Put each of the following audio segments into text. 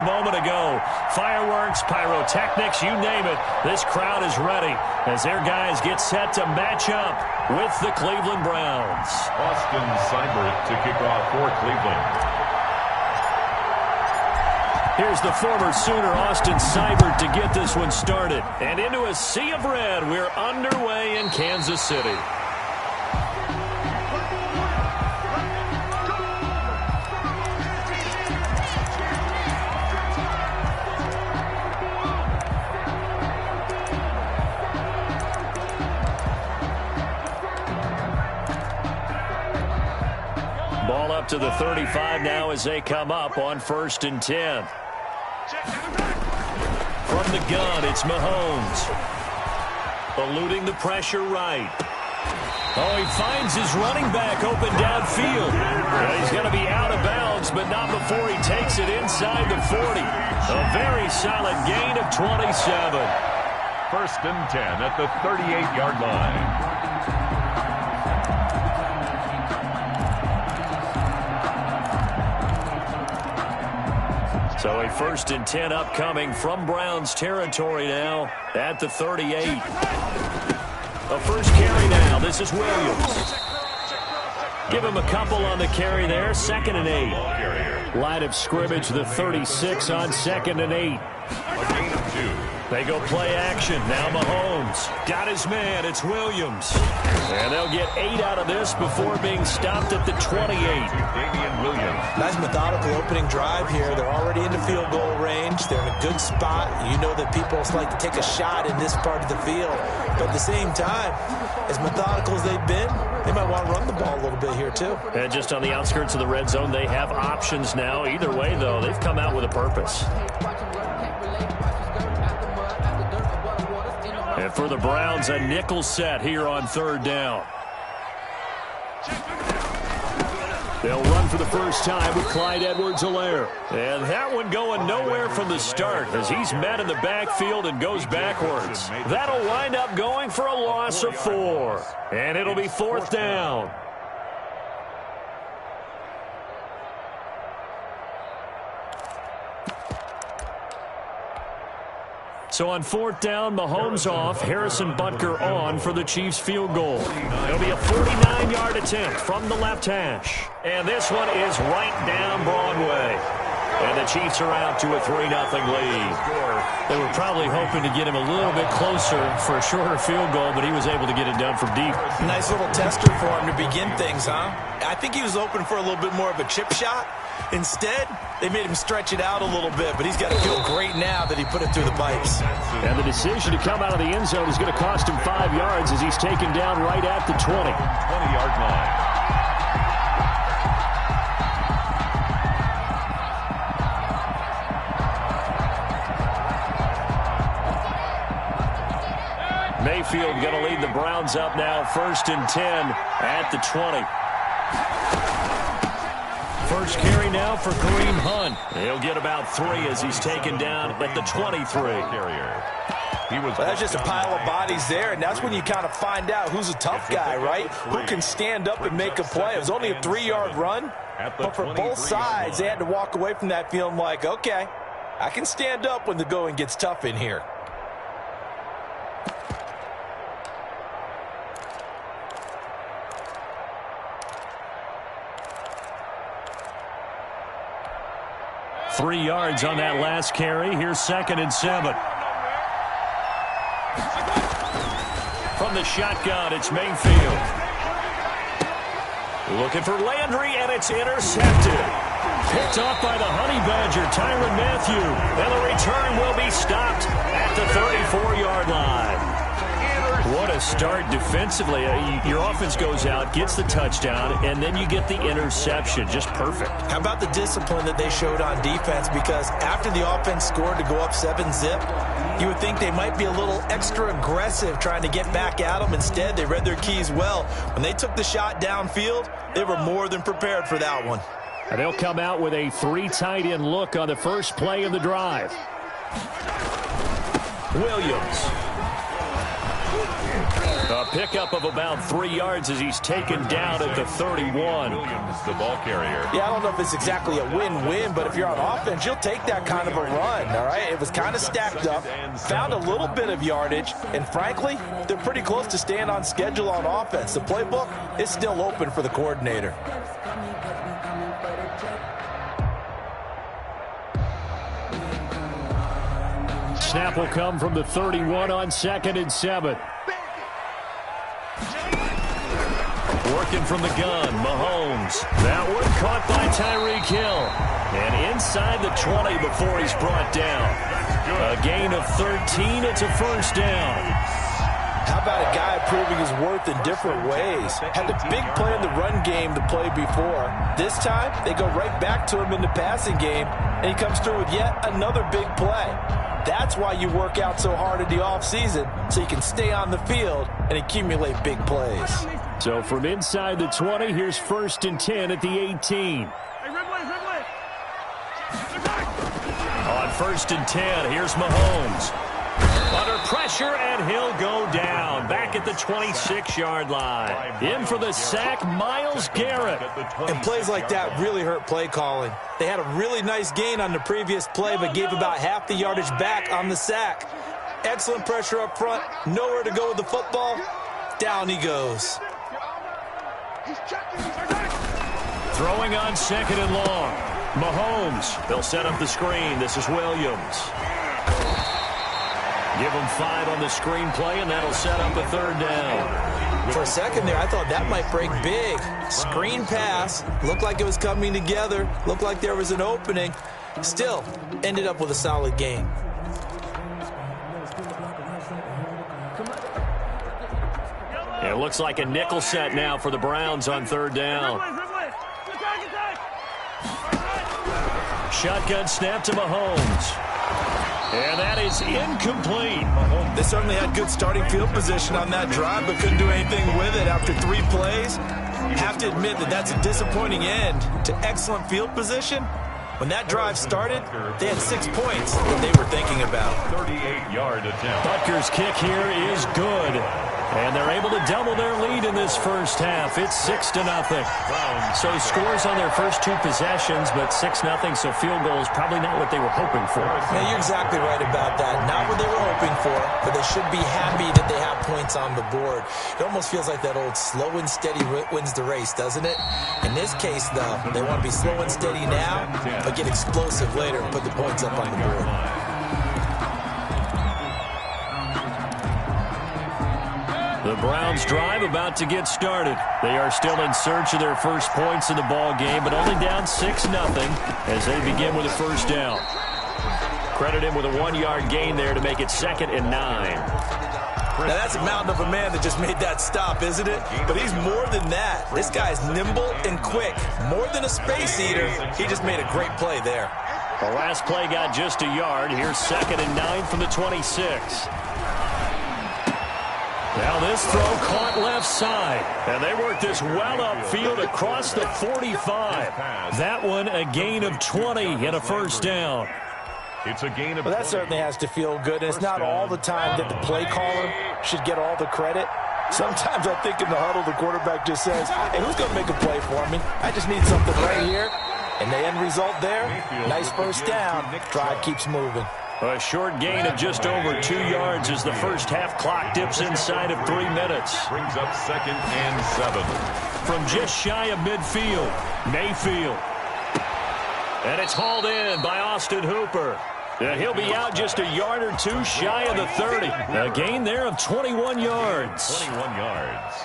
Moment ago, fireworks, pyrotechnics, you name it, this crowd is ready as their guys get set to match up with the Cleveland Browns. Austin Seibert to kick off for Cleveland. Here's the former Sooner, Austin Seibert, to get this one started. And into a sea of red, we're underway in Kansas City. Ball up to the 35 now as they come up on 1st and 10. From the gun, it's Mahomes. Eluding the pressure right. Oh, he finds his running back open downfield. He's going to be out of bounds, but not before he takes it inside the 40. A very solid gain of 27. 1st and 10 at the 38-yard line. So a 1st and 10 upcoming from Browns territory now at the 38. A first carry now. This is Williams. Give him a couple on the carry there. 2nd and 8. Line of scrimmage, the 36 on 2nd and 8. A gain of 2. They go play action. Now Mahomes. Got his man. It's Williams. And they'll get 8 out of this before being stopped at the 28. Nice methodical opening drive here. They're already into field goal range. They're in a good spot. You know that people like to take a shot in this part of the field. But at the same time, as methodical as they've been, they might want to run the ball a little bit here too. And just on the outskirts of the red zone, they have options now. Either way, though, they've come out with a purpose. And for the Browns, a nickel set here on 3rd down. They'll run for the first time with Clyde Edwards-Helaire. And that one going nowhere from the start as he's met in the backfield and goes backwards. That'll wind up going for a loss of 4. And it'll be 4th down. So on 4th down, Mahomes off, Harrison Butker on for the Chiefs field goal. It'll be a 49-yard attempt from the left hash. And this one is right down Broadway. And the Chiefs are out to a 3-0 lead. They were probably hoping to get him a little bit closer for a shorter field goal, but he was able to get it done from deep. Nice little tester for him to begin things, huh? I think he was open for a little bit more of a chip shot. Instead, they made him stretch it out a little bit, but he's got to feel great now that he put it through the pipes. And the decision to come out of the end zone is going to cost him 5 yards as he's taken down right at the 20. 20-yard line. Mayfield going to lead the Browns up now, 1st and 10 at the 20. First carry now for Kareem Hunt. He'll get about 3 as he's taken down at the 23. Well, that's just a pile of bodies there, and that's when you kind of find out who's a tough guy, right? Who can stand up and make a play. It was only a 3-yard run, but for both sides, they had to walk away from that feeling like, okay, I can stand up when the going gets tough in here. Three yards on that last carry. Here's 2nd and 7. From the shotgun, it's Mayfield. Looking for Landry, and it's intercepted. Picked off by the Honey Badger, Tyrann Mathieu. And the return will be stopped at the 34-yard line. What a start defensively. Your offense goes out, gets the touchdown, and then you get the interception. Just perfect. How about the discipline that they showed on defense? Because after the offense scored to go up 7-zip, you would think they might be a little extra aggressive trying to get back at them. Instead, they read their keys well. When they took the shot downfield, they were more than prepared for that one. And they'll come out with a 3 tight end look on the first play of the drive. Williams. A pickup of about 3 yards as he's taken down at the 31. Williams, the ball carrier. Yeah, I don't know if it's exactly a win-win, but if you're on offense, you'll take that kind of a run, all right? It was kind of stacked up, found a little bit of yardage, and frankly, they're pretty close to staying on schedule on offense. The playbook is still open for the coordinator. Snap will come from the 31 on 2nd and 7. Working from the gun, Mahomes. That one caught by Tyreek Hill. And inside the 20 before he's brought down. A gain of 13, it's a first down. How about a guy proving his worth in different ways? Had the big play in the run game the play before. This time, they go right back to him in the passing game, and he comes through with yet another big play. That's why you work out so hard in the offseason, so you can stay on the field and accumulate big plays. So from inside the 20, here's 1st and 10 at the 18. On 1st and 10, here's Mahomes. Under pressure, and he'll go down. Back at the 26-yard line. In for the sack, Myles Garrett. And plays like that really hurt play calling. They had a really nice gain on the previous play, but gave about half the yardage back on the sack. Excellent pressure up front. Nowhere to go with the football. Down he goes. Throwing on 2nd and long. Mahomes. They'll set up the screen. This is Williams. Give him 5 on the screenplay, and that'll set up a 3rd down. For a second there, I thought that might break big. Screen pass. Looked like it was coming together. Looked like there was an opening. Still, ended up with a solid gain. It looks like a nickel set now for the Browns on 3rd down. Shotgun snap to Mahomes. And that is incomplete. They certainly had good starting field position on that drive, but couldn't do anything with it after 3 plays. Have to admit that that's a disappointing end to excellent field position. When that drive started, they had 6 points that they were thinking about. 38-yard attempt. Butker's kick here is good. And they're able to double their lead in this first half. It's 6-0. So scores on their first 2 possessions, but 6-0, so field goal is probably not what they were hoping for. Yeah, you're exactly right about that. Not what they were hoping for, but they should be happy that they have points on the board. It almost feels like that old slow and steady wins the race, doesn't it? In this case, though, they want to be slow and steady now, but get explosive later and put the points up on the board. The Browns drive about to get started. They are still in search of their first points in the ball game, but only down 6-0 as they begin with a first down. Credit him with a 1-yard gain there to make it 2nd and 9. Now that's a mountain of a man that just made that stop, isn't it? But he's more than that. This guy's nimble and quick. More than a space eater. He just made a great play there. The last play got just a yard. Here's 2nd and 9 from the 26. Now this throw caught left side. And they work this well upfield across the 45. That one a gain of 20 and a first down. It's a gain of Well, that certainly has to feel good. And it's not all the time that the play caller should get all the credit. Sometimes I think in the huddle, the quarterback just says, hey, who's going to make a play for me? I just need something right here. And the end result there, nice first down. Drive keeps moving. A short gain of just over 2 yards as the first half clock dips inside of 3 minutes. Brings up 2nd and 7. From just shy of midfield, Mayfield. And it's hauled in by Austin Hooper. And he'll be out just a yard or 2 shy of the 30. A gain there of 21 yards. 21 yards.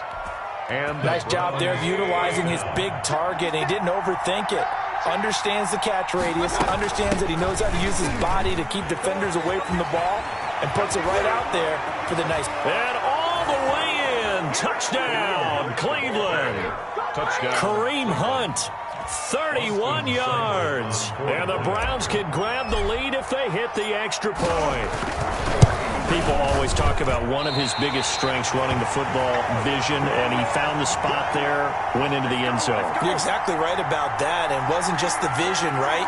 And nice job there of utilizing his big target. He didn't overthink it. Understands the catch radius, understands that he knows how to use his body to keep defenders away from the ball, and puts it right out there for the nice. And all the way in. Touchdown, Cleveland. Touchdown. Kareem Hunt, 31 yards. And the Browns can grab the lead if they hit the extra point. People always talk about one of his biggest strengths running the football, vision, and he found the spot there, went into the end zone. You're exactly right about that, and it wasn't just the vision, right?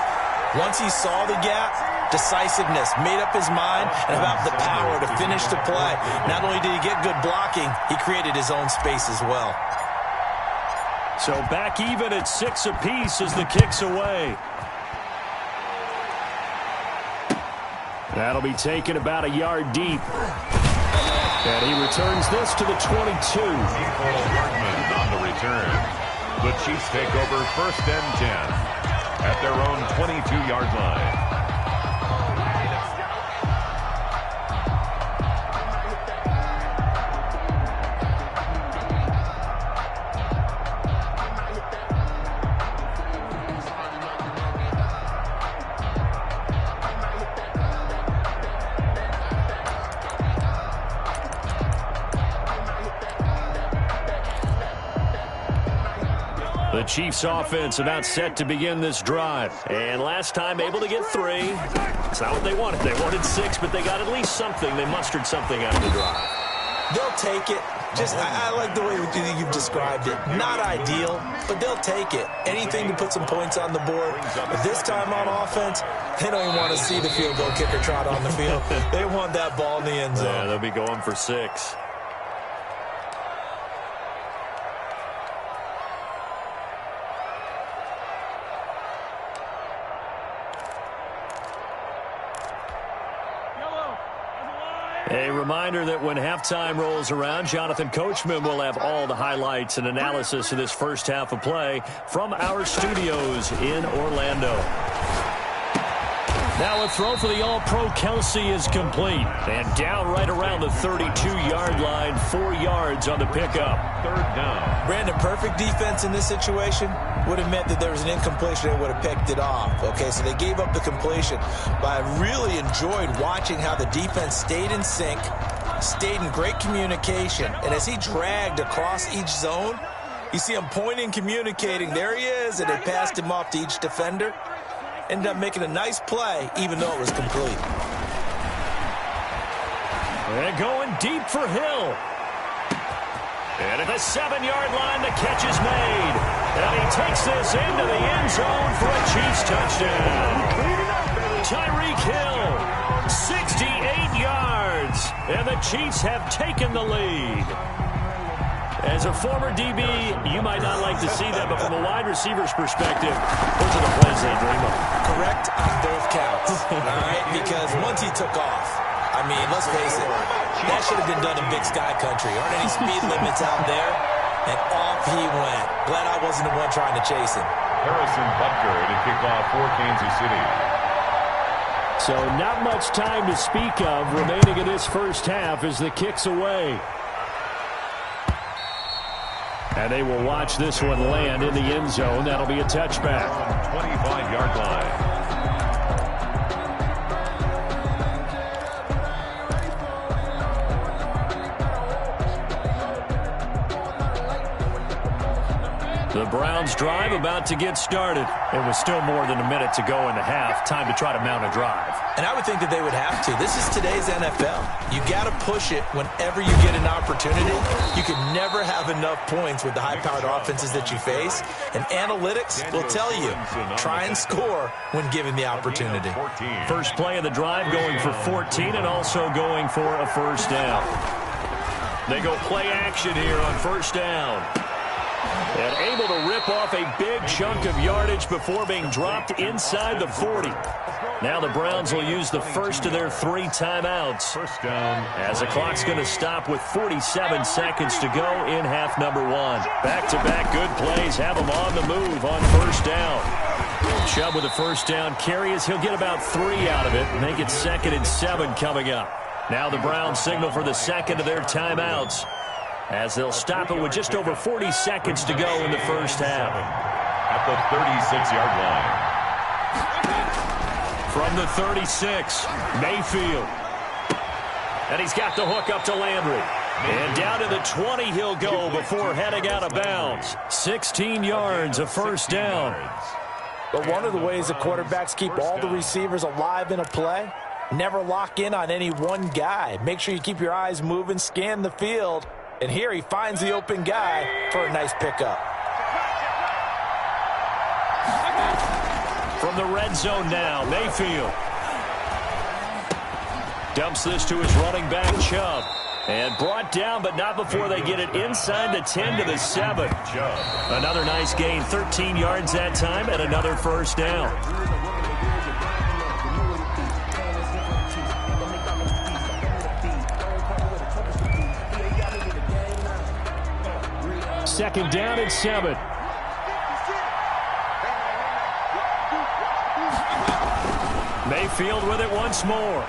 Once he saw the gap, decisiveness, made up his mind, and about the power to finish the play. Not only did he get good blocking, he created his own space as well. So back even at 6 apiece as the kick's away. That'll be taken about a yard deep. And he returns this to the 22. On the return. The Chiefs take over 1st and 10 at their own 22-yard line. The Chiefs offense about set to begin this drive. And last time able to get 3. It's not what they wanted. They wanted 6, but they got at least something. They mustered something out of the drive. They'll take it. I like the way you've described it. Not ideal, but they'll take it. Anything to put some points on the board. But this time on offense, they don't even want to see the field goal kicker trot on the field. They want that ball in the end zone. Yeah, they'll be going for 6. A reminder that when halftime rolls around, Jonathan Coachman will have all the highlights and analysis of this first half of play from our studios in Orlando. Now a throw for the All-Pro Kelsey is complete. And down right around the 32-yard line, 4 yards on the pickup. 3rd down. Brandon, perfect defense in this situation would have meant that there was an incompletion. They would have picked it off. Okay, so they gave up the completion. But I really enjoyed watching how the defense stayed in sync, stayed in great communication. And as he dragged across each zone, you see him pointing, communicating. There he is, and they passed him off to each defender. Ended up making a nice play, even though it was complete. And going deep for Hill. And at the 7-yard line, the catch is made. And he takes this into the end zone for a Chiefs touchdown. Tyreek Hill, 68 yards. And the Chiefs have taken the lead. As a former DB, you might not like to see that, but from a wide receiver's perspective, those are the plays they dream of. Correct on both counts, all right? Because once he took off, I mean, let's face it, that should have been done in Big Sky Country. Aren't any speed limits out there? And off he went. Glad I wasn't the one trying to chase him. Harrison Butker to kick off for Kansas City. So not much time to speak of remaining in this first half as the kick's away. And they will watch this one land in the end zone. That'll be a touchback. 25-yard line. The Browns drive about to get started. It was still more than a minute to go in the half. Time to try to mount a drive. And I would think that they would have to. This is today's NFL. You got to push it whenever you get an opportunity. You can never have enough points with the high-powered offenses that you face. And analytics will tell you, try and score when given the opportunity. First play of the drive going for 14 and also going for a first down. They go play action here on first down. And able to rip off a big chunk of yardage before being dropped inside the 40. Now the Browns will use the first of their 3 timeouts. First down. As the clock's going to stop with 47 seconds to go in half number 1. Back-to-back good plays have them on the move on first down. Chubb with a first down carry as he'll get about 3 out of it. Make it 2nd and 7 coming up. Now the Browns signal for the second of their timeouts, as they'll stop it with just over 40 seconds to go in the first half. At the 36-yard line. From the 36, Mayfield. And he's got the hook up to Landry. And down to the 20 he'll go before heading out of bounds. 16 yards, a first down. But one of the ways the quarterbacks keep all the receivers alive in a play, never lock in on any one guy. Make sure you keep your eyes moving, scan the field. And here he finds the open guy for a nice pickup. From the red zone now, Mayfield. Dumps this to his running back, Chubb. And brought down, but not before they get it inside the 10 to the 7. Another nice gain, 13 yards that time, and another first down. Second down and 7. Mayfield with it once more.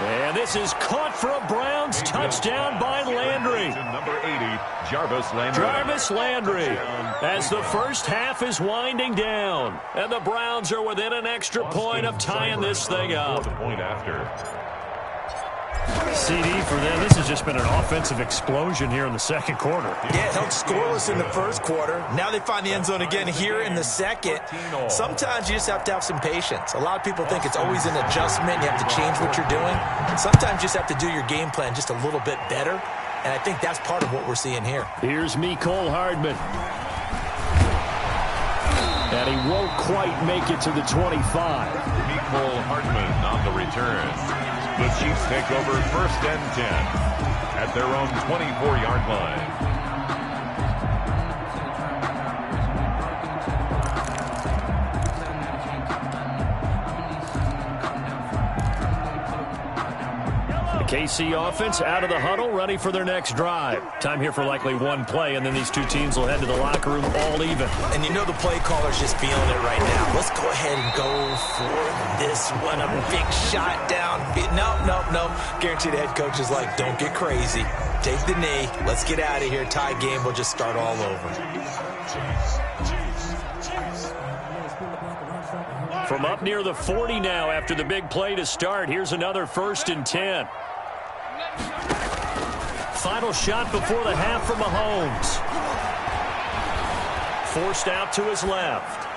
And this is caught for a Browns touchdown by Landry. Number 80, Jarvis Landry. Jarvis Landry, as the first half is winding down. And the Browns are within an extra point of tying this thing up. The point after. CD for them. This has just been an offensive explosion here in the second quarter. Yeah, held scoreless in the first quarter. Now they find the end zone again here in the second. Sometimes you just have to have some patience. A lot of people think it's always an adjustment. You have to change what you're doing. Sometimes you just have to do your game plan just a little bit better. And I think that's part of what we're seeing here. Here's Mecole Hardman. And he won't quite make it to the 25. Mecole Hardman on the return. The Chiefs take over first and 10 at their own 24-yard line. KC offense out of the huddle, ready for their next drive. Time here for likely one play, and then these two teams will head to the locker room all even. And you know the play caller's just feeling it right now. Let's go ahead and go for this one. A big shot down. No. Guaranteed the head coach is like, don't get crazy. Take the knee. Let's get out of here. Tie game. We'll just start all over. From up near the 40 now after the big play to start. Here's another 1st and 10. Final shot before the half from Mahomes. Forced out to his left.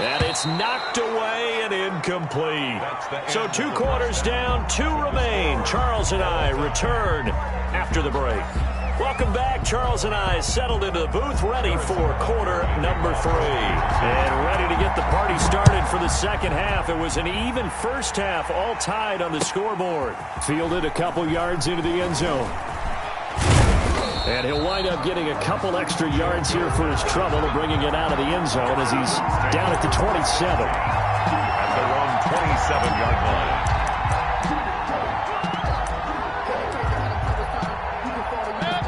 And it's knocked away and incomplete. So 2 quarters down, 2 remain. Charles and I return after the break. Welcome back. Charles and I settled into the booth, ready for quarter number 3. And ready to get the party started for the second half. It was an even first half, all tied on the scoreboard. Fielded a couple yards into the end zone. And he'll wind up getting a couple extra yards here for his trouble, bringing it out of the end zone as he's down at the 27. At their own 27-yard line.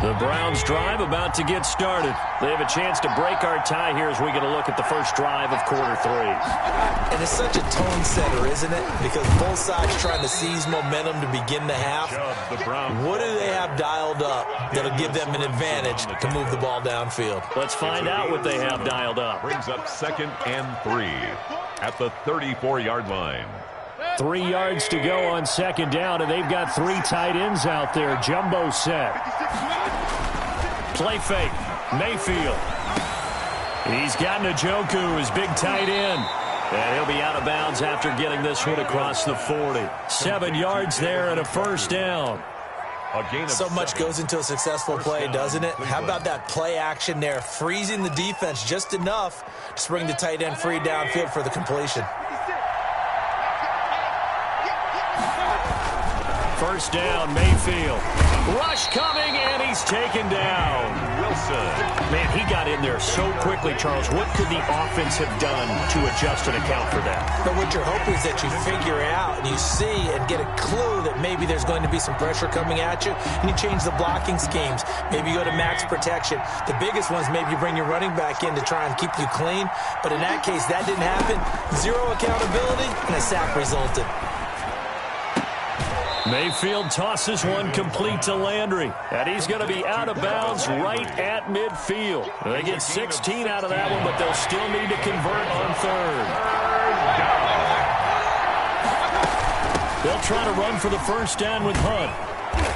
The Browns drive about to get started. They have a chance to break our tie here as we get a look at the first drive of quarter 3. And it's such a tone setter, isn't it? Because both sides trying to seize momentum to begin the half. What do they have dialed up that'll give them an advantage to move the ball downfield? Let's find out what they have dialed up. Brings up 2nd and 3 at the 34-yard line. 3 yards to go on second down, and they've got 3 tight ends out there. Jumbo set. Play fake. Mayfield. He's got Njoku, his big tight end. And he'll be out of bounds after getting this one across the 40. 7 yards there and a first down. So much goes into a successful play, doesn't it? How about that play action there, freezing the defense just enough to bring the tight end free downfield for the completion. First down, Mayfield. Rush coming, and he's taken down. Wilson. Man, he got in there so quickly, Charles. What could the offense have done to adjust and account for that? But what you're hoping is that you figure out and you see and get a clue that maybe there's going to be some pressure coming at you, and you change the blocking schemes. Maybe you go to max protection. The biggest one is maybe you bring your running back in to try and keep you clean. But in that case, that didn't happen. 0 accountability, and a sack resulted. Mayfield tosses one complete to Landry. And he's going to be out of bounds right at midfield. They get 16 out of that one, but they'll still need to convert on 3rd. They'll try to run for the first down with Hunt.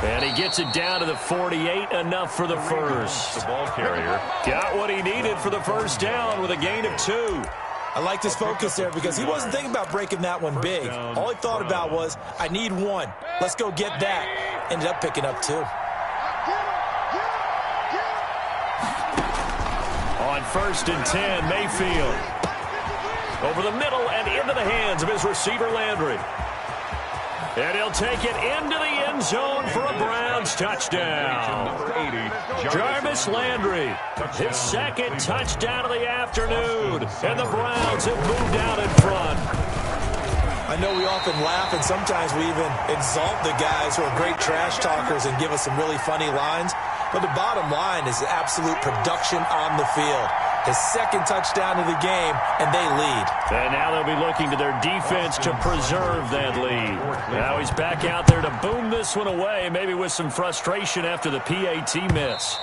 And he gets it down to the 48, enough for the first. The ball carrier got what he needed for the first down with a gain of 2. I liked his focus there because he wasn't thinking about breaking that one big. All he thought about was, I need 1. Let's go get that. Ended up picking up 2. On 1st and 10, Mayfield. Over the middle and into the hands of his receiver, Landry. And he'll take it into the end zone for a Browns touchdown. Jarvis Landry, his second touchdown of the afternoon. And the Browns have moved out in front. I know we often laugh, and sometimes we even exalt the guys who are great trash talkers and give us some really funny lines. But the bottom line is absolute production on the field. His second touchdown of the game, and they lead. And now they'll be looking to their defense to preserve that lead. Now he's back out there to boom this one away, maybe with some frustration after the PAT miss.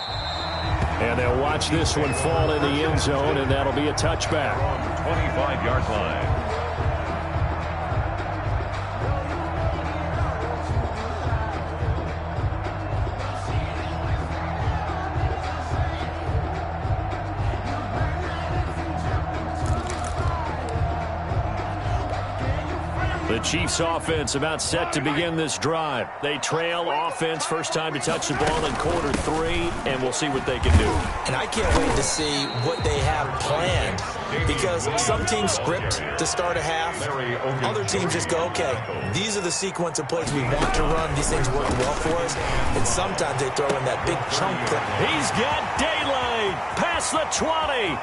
And they'll watch this one fall in the end zone, and that'll be a touchback. 25-yard line. The Chiefs offense about set to begin this drive. They trail offense, first time to touch the ball in quarter 3, and we'll see what they can do. And I can't wait to see what they have planned, because some teams script to start a half. Other teams just go, okay, these are the sequence of plays we want to run. These things work well for us. And sometimes they throw in that big chunk. He's got daylight past the 20.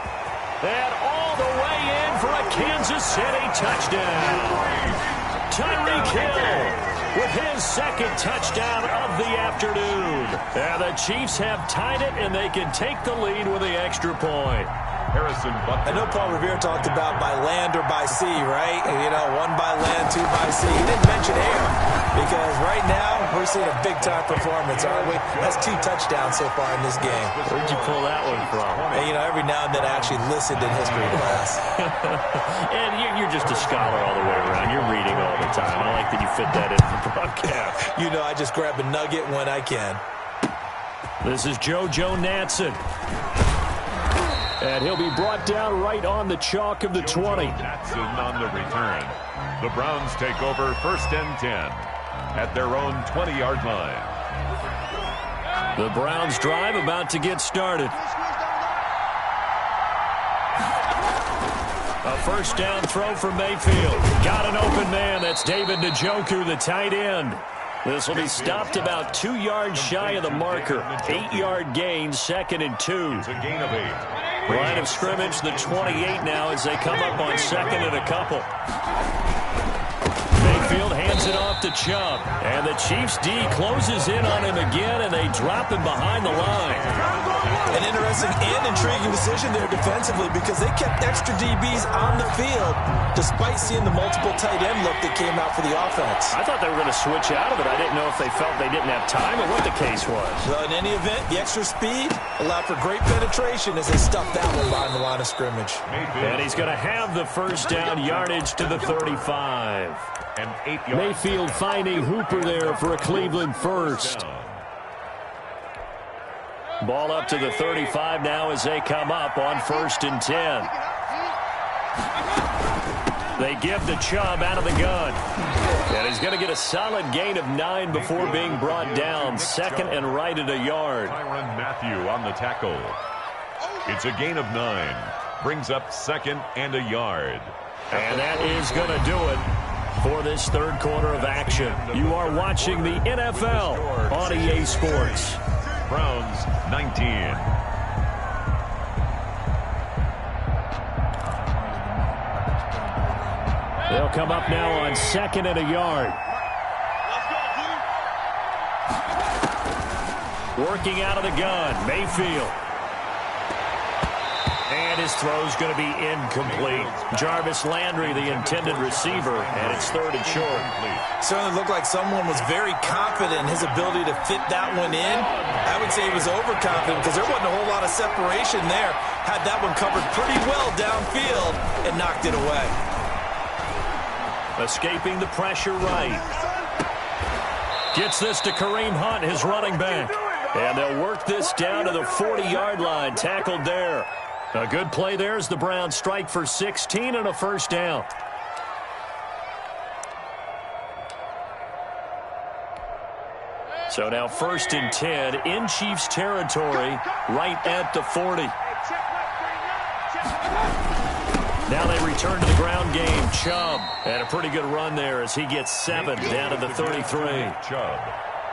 And all the way in for a Kansas City touchdown. Tyreek Hill with his second touchdown of the afternoon. And the Chiefs have tied it, and they can take the lead with the extra point. Harrison Butker. I know Paul Revere talked about by land or by sea, right? And, you know, one by land, two by sea. He didn't mention air, because right now we're seeing a big-time performance, aren't we? That's 2 touchdowns so far in this game. Where'd you pull that one from? And, you know, every now and then I actually listened in history class. And you're just a scholar all the way around. You're reading all the time. I like that you fit that into the broadcast. You know, I just grab a nugget when I can. This is JoJo Natson. And he'll be brought down right on the chalk of the 20. Natson on the return. The Browns take over first and 10 at their own 20-yard line. The Browns drive about to get started. A first down throw for Mayfield. Got an open man. That's David Njoku, the tight end. This will be stopped about 2 yards shy of the marker. 8-yard gain, 2nd and 2. It's a gain of 8. Line of scrimmage, the 28 now as they come up on 2nd and a couple. Mayfield hands it off to Chubb. And the Chiefs D closes in on him again, and they drop him behind the line. An interesting and intriguing decision there defensively, because they kept extra DBs on the field despite seeing the multiple tight end look that came out for the offense. I thought they were going to switch out of it. I didn't know if they felt they didn't have time or what the case was. Well, in any event, the extra speed allowed for great penetration as they stuffed that one behind the line of scrimmage. And he's going to have the first down, yardage to the 35. And 8 yards. Mayfield finding Hooper there for a Cleveland first. Ball up to the 35 now as they come up on 1st and 10. They give to Chubb out of the gun. And he's going to get a solid gain of 9 before being brought down. 2nd and right at a yard. Tyrann Mathieu on the tackle. It's a gain of 9. Brings up 2nd and a yard. And that is going to do it for this third quarter of action. You are watching the NFL on EA Sports. Browns 19. They'll come up now on 2nd and a yard. Working out of the gun, Mayfield. And his throw's going to be incomplete. Jarvis Landry, the intended receiver, and it's 3rd and short. Certainly looked like someone was very confident in his ability to fit that one in. I would say he was overconfident, because there wasn't a whole lot of separation there. Had that one covered pretty well downfield and knocked it away. Escaping the pressure right. Gets this to Kareem Hunt, his running back. And they'll work this down to the 40-yard line. Tackled there. A good play there as the Browns strike for 16 and a first down. So now 1st and 10 in Chiefs territory, right at the 40. Now they return to the ground game. Chubb had a pretty good run there as he gets 7 down to the 33. Chubb.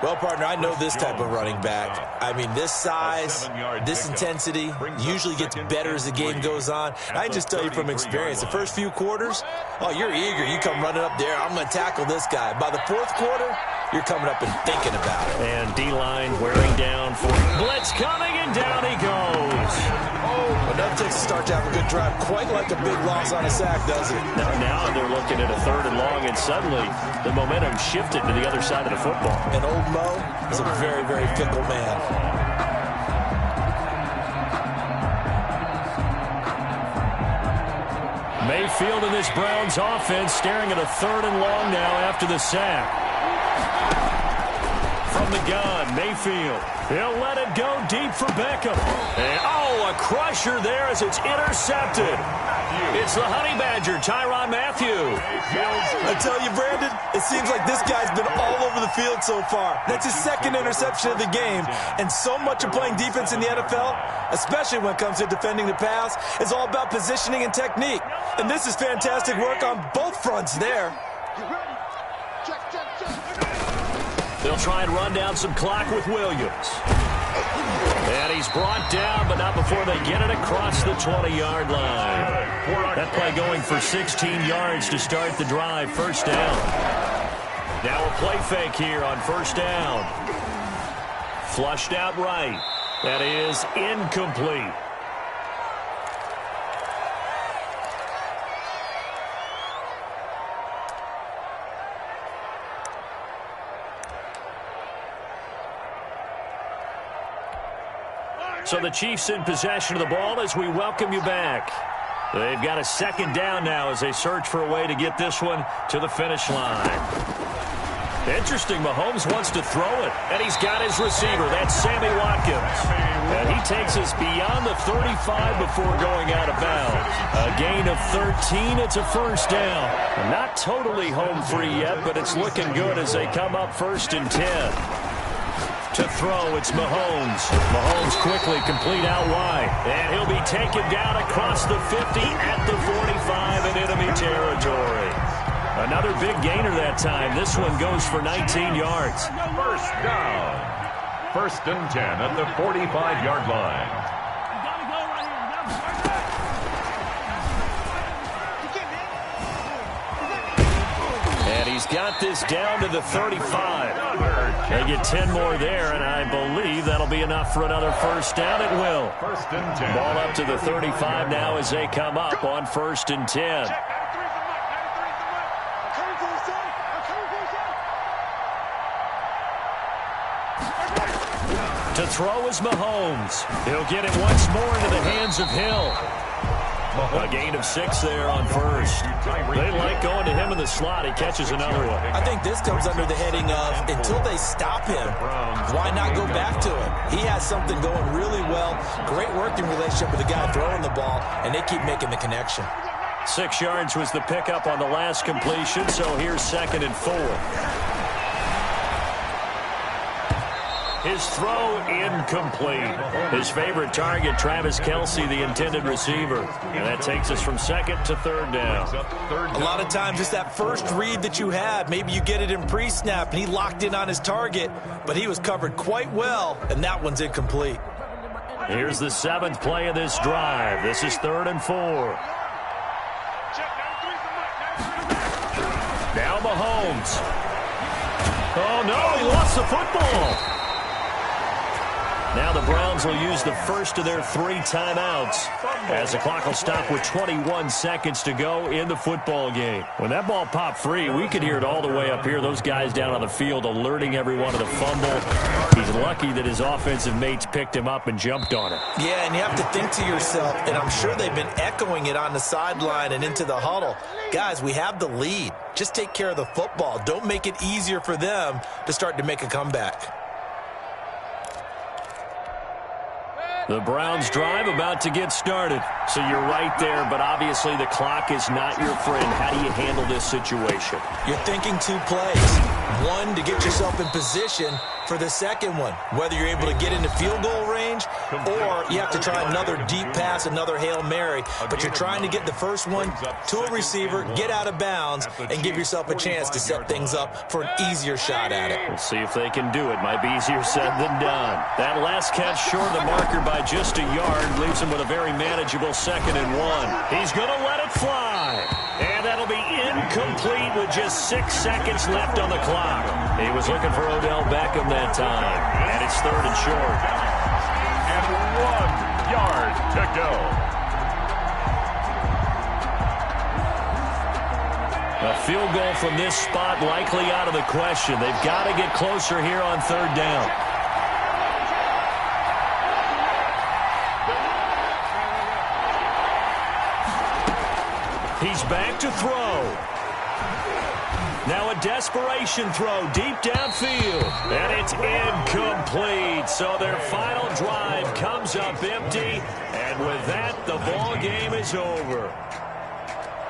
Well, partner, I know this type of running back. I mean, this size, this intensity usually gets better as the game goes on. I can just tell you from experience, the first few quarters, oh, you're eager. You come running up there, I'm going to tackle this guy. By the fourth quarter, you're coming up and thinking about it. And D-line wearing down for blitz coming, and down he goes. But that takes a start to have a good drive, quite like a big loss on a sack, does it? Now they're looking at a 3rd and long, and suddenly the momentum shifted to the other side of the football. And old Mo is a very, very fickle man. Mayfield in this Browns offense staring at a 3rd and long now after the sack. From the gun, Mayfield. He'll let it go deep for Beckham. And, a crusher there as it's intercepted. It's the Honey Badger, Tyrann Mathieu. I tell you, Brandon, it seems like this guy's been all over the field so far. That's his 2nd interception of the game. And so much of playing defense in the NFL, especially when it comes to defending the pass, is all about positioning and technique. And this is fantastic work on both fronts there. They'll try and run down some clock with Williams. And he's brought down, but not before they get it across the 20-yard line. That play going for 16 yards to start the drive. 1st down. Now a play fake here on 1st down. Flushed out right. That is incomplete. So the Chiefs in possession of the ball as we welcome you back. They've got a 2nd down now as they search for a way to get this one to the finish line. Interesting, Mahomes wants to throw it, and he's got his receiver. That's Sammy Watkins. And he takes us beyond the 35 before going out of bounds. A gain of 13, it's a 1st down. Not totally home free yet, but it's looking good as they come up 1st and 10. To throw, it's Mahomes. Mahomes quickly complete out wide. And he'll be taken down across the 50 at the 45 in enemy territory. Another big gainer that time. This one goes for 19 yards. 1st down. 1st and 10 at the 45-yard line. And he's got this down to the 35. They get 10 more there, and I believe that'll be enough for another 1st down. It will. 1st and 10. Ball up to the 35 now as they come up on 1st and 10. To throw is Mahomes. He'll get it once more into the hands of Hill. A gain of 6 there on 1st. They like going to him in the slot. He catches another one. I think this comes under the heading of until they stop him, why not go back to him? He has something going really well. Great working relationship with the guy throwing the ball, and they keep making the connection. 6 yards was the pickup on the last completion, so here's 2nd and 4. His throw incomplete. His favorite target, Travis Kelce, the intended receiver. And that takes us from 2nd to 3rd down. A lot of times it's that first read that you had. Maybe you get it in pre-snap, and he locked in on his target, but he was covered quite well, and that one's incomplete. Here's the 7th play of this drive. This is 3rd and 4. Now Mahomes. Oh, no, he lost the football. Now the Browns will use the first of their 3 timeouts as the clock will stop with 21 seconds to go in the football game. When that ball popped free, we could hear it all the way up here. Those guys down on the field alerting everyone of the fumble. He's lucky that his offensive mates picked him up and jumped on it. Yeah, and you have to think to yourself, and I'm sure they've been echoing it on the sideline and into the huddle. Guys, we have the lead. Just take care of the football. Don't make it easier for them to start to make a comeback. The Browns drive about to get started. So you're right there, but obviously the clock is not your friend. How do you handle this situation? You're thinking two plays. One, to get yourself in position for the second one, whether you're able to get into field goal range or you have to try another deep pass, another Hail Mary, but you're trying to get the first one to a receiver, get out of bounds, and give yourself a chance to set things up for an easier shot at it. We'll see if they can do it. Might be easier said than done. That last catch short of the marker by just a yard leaves him with a very manageable 2nd and 1. He's going to let it fly. And that'll be incomplete with just 6 seconds left on the clock. He was looking for Odell Beckham that time. And it's 3rd and short. And 1 yard to go. A field goal from this spot likely out of the question. They've got to get closer here on 3rd down. He's back to throw. Now a desperation throw deep downfield. And it's incomplete. So their final drive comes up empty. And with that, the ball game is over.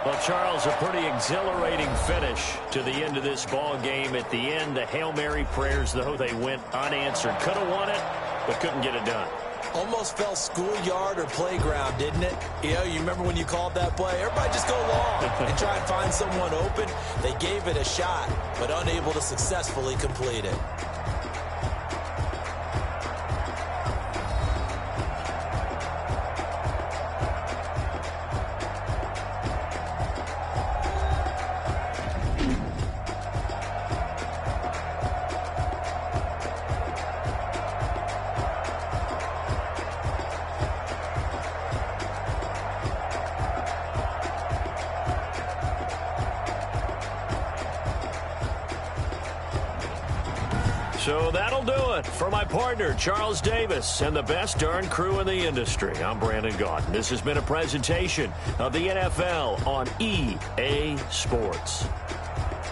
Well, Charles, a pretty exhilarating finish to the end of this ball game. At the end, the Hail Mary prayers, though, they went unanswered. Could have won it, but couldn't get it done. Almost felt schoolyard or playground, didn't it? You know, you remember when you called that play? Everybody just go long and try and find someone open. They gave it a shot, but unable to successfully complete it. So that'll do it for my partner, Charles Davis, and the best darn crew in the industry. I'm Brandon Gaudin. This has been a presentation of the NFL on EA Sports.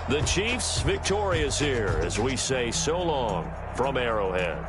The Chiefs victorious here as we say so long from Arrowhead.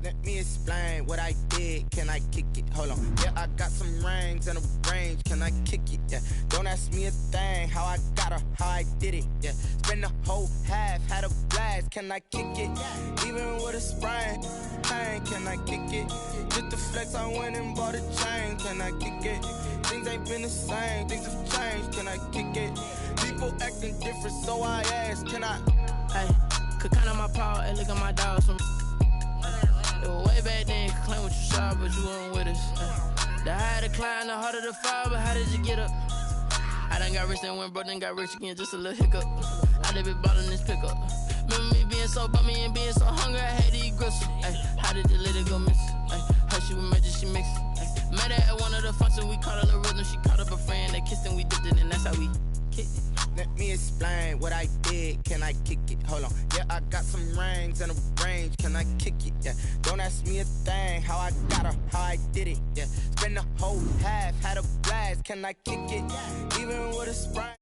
Let me explain what I did. Can I kick it? Hold on. Yeah, I got some rings and a range. Can I kick it? Yeah. Don't ask me a thing. How I got her, how I did it. Yeah. Spend the whole half, had a blast. Can I kick it? Even with a sprain, pain. Can I kick it? Just the flex, I went and bought a chain. Can I kick it? Things ain't been the same. Things have changed. Can I kick it? People acting different, so I asked. Can I? Hey, could count on my power and look at my dogs from. It was way back then, could claim what you saw, but you weren't with us. The higher the climb, the harder the fall, but how did you get up? I done got rich and went broke, then got rich again, just a little hiccup. I done been ballin' this pickup. Remember me being so bummy and being so hungry, I had to eat gristle. Ay, how did the lady go miss? Ay, her she was magic, she mixed. Met her at one of the functions, we caught her the rhythm, she caught up a friend, they kissed and we dipped it, and that's how we kicked it. Let me explain what I did. Can I kick it? Hold on. Yeah, I got some rings and a range. Can I kick it? Yeah. Don't ask me a thing. How I got her, how I did it. Yeah. Spend the whole half, had a blast. Can I kick it? Even with a sprain.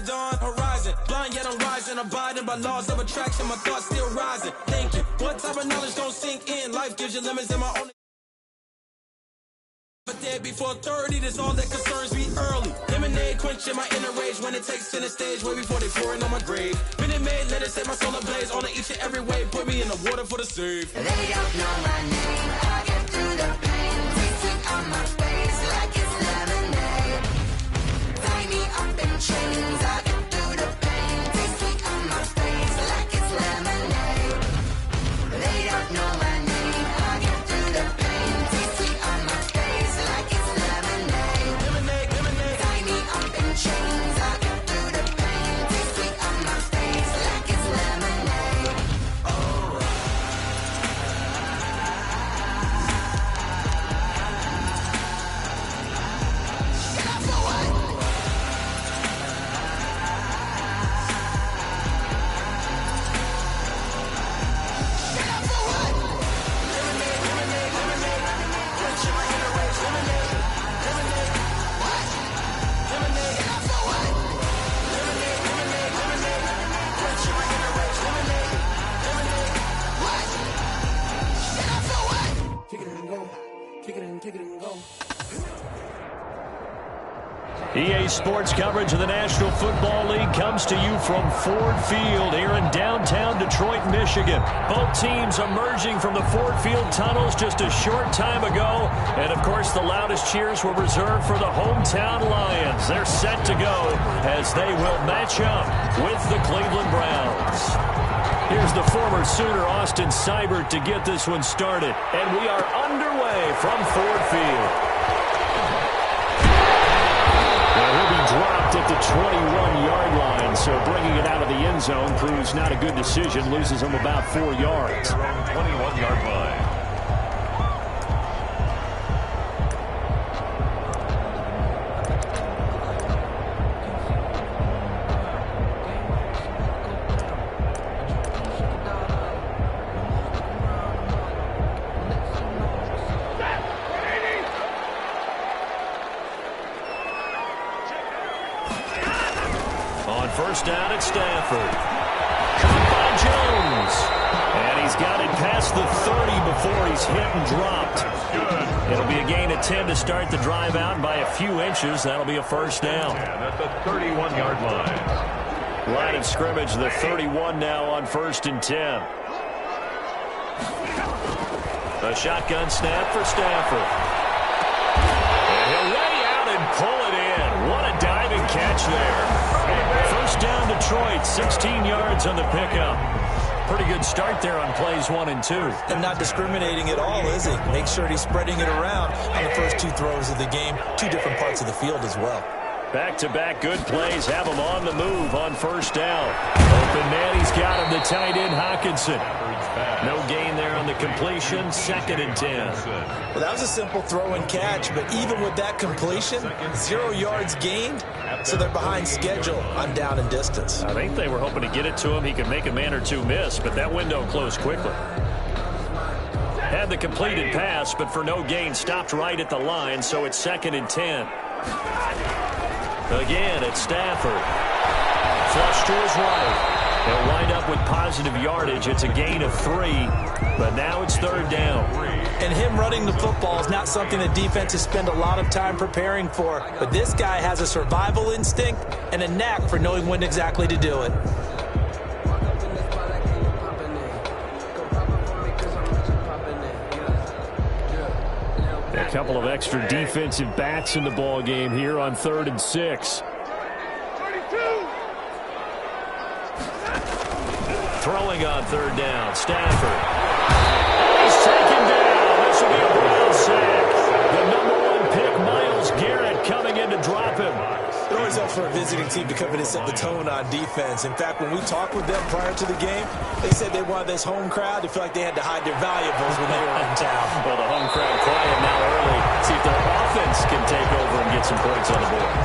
dawn horizon. Blind yet I'm rising, abiding by laws of attraction. My thoughts still rising. Thinking, what type of knowledge don't sink in? Life gives you limits in my own. But there before 30, that's all that concerns me early. Lemonade quenching my inner rage when it takes center stage, way before they pour it on my grave. Minute Maid, let it set my soul ablaze on each and every way. Put me in the water for the save. They don't know my name. I get through the pain. Tasting on my face like it's lemonade. Tie me up in chains. I get through the pain. Tasting on my face like it's lemonade. They don't know my name. I get through the pain. Tasting on my face like it's lemonade. Lemonade, lemonade. Tie me up in chains. I get through the pain. Tasting on my face like it's lemonade. EA Sports coverage of the National Football League comes to you from Ford Field here in downtown Detroit, Michigan. Both teams emerging from the Ford Field tunnels just a short time ago. And, of course, the loudest cheers were reserved for the hometown Lions. They're set to go as they will match up with the Cleveland Browns. Here's the former Sooner, Austin Seibert, to get this one started. And we are underway from Ford Field. He'll be dropped at the 21-yard line, so bringing it out of the end zone proves not a good decision. Loses him about 4 yards. 21-yard line. First down at Stanford. Caught by Jones. And he's got it past the 30 before he's hit and dropped. It'll be a gain of 10 to start the drive out. By a few inches, that'll be a first down. And at the 31-yard line. Line of scrimmage, the 31 now on 1st and 10. A shotgun snap for Stanford. And he'll lay out and pull it in. What a diving catch there. First down Detroit, 16 yards on the pickup. Pretty good start there on plays 1 and 2. And not discriminating at all, is he? Make sure he's spreading it around on the first 2 throws of the game. 2 different parts of the field as well. Back-to-back good plays have him on the move on first down. Open man, he's got him, the tight end Hockenson. No gain there on the completion, 2nd and 10. Well, that was a simple throw and catch, but even with that completion, 0 yards gained, so they're behind schedule on down and distance. I think they were hoping to get it to him. He could make a man or 2 miss, but that window closed quickly. Had the completed pass, but for no gain, stopped right at the line, so it's 2nd and 10. Again, it's Stafford. Flush to his right. He'll wind up with positive yardage. It's a gain of 3, but now it's 3rd down. And him running the football is not something that defenses spend a lot of time preparing for. But this guy has a survival instinct and a knack for knowing when exactly to do it. A couple of extra defensive backs in the ball game here on 3rd and 6. Throwing on 3rd down, Stafford. He's taken down. This will be a Brown sack. The number 1 pick, Myles Garrett, coming in to drop him. They're always up for a visiting team to come in and set the tone on defense. In fact, when we talked with them prior to the game, they said they wanted this home crowd to feel like they had to hide their valuables when they were in town. Well, the home crowd quiet now early. See if their offense can take over and get some points on the board.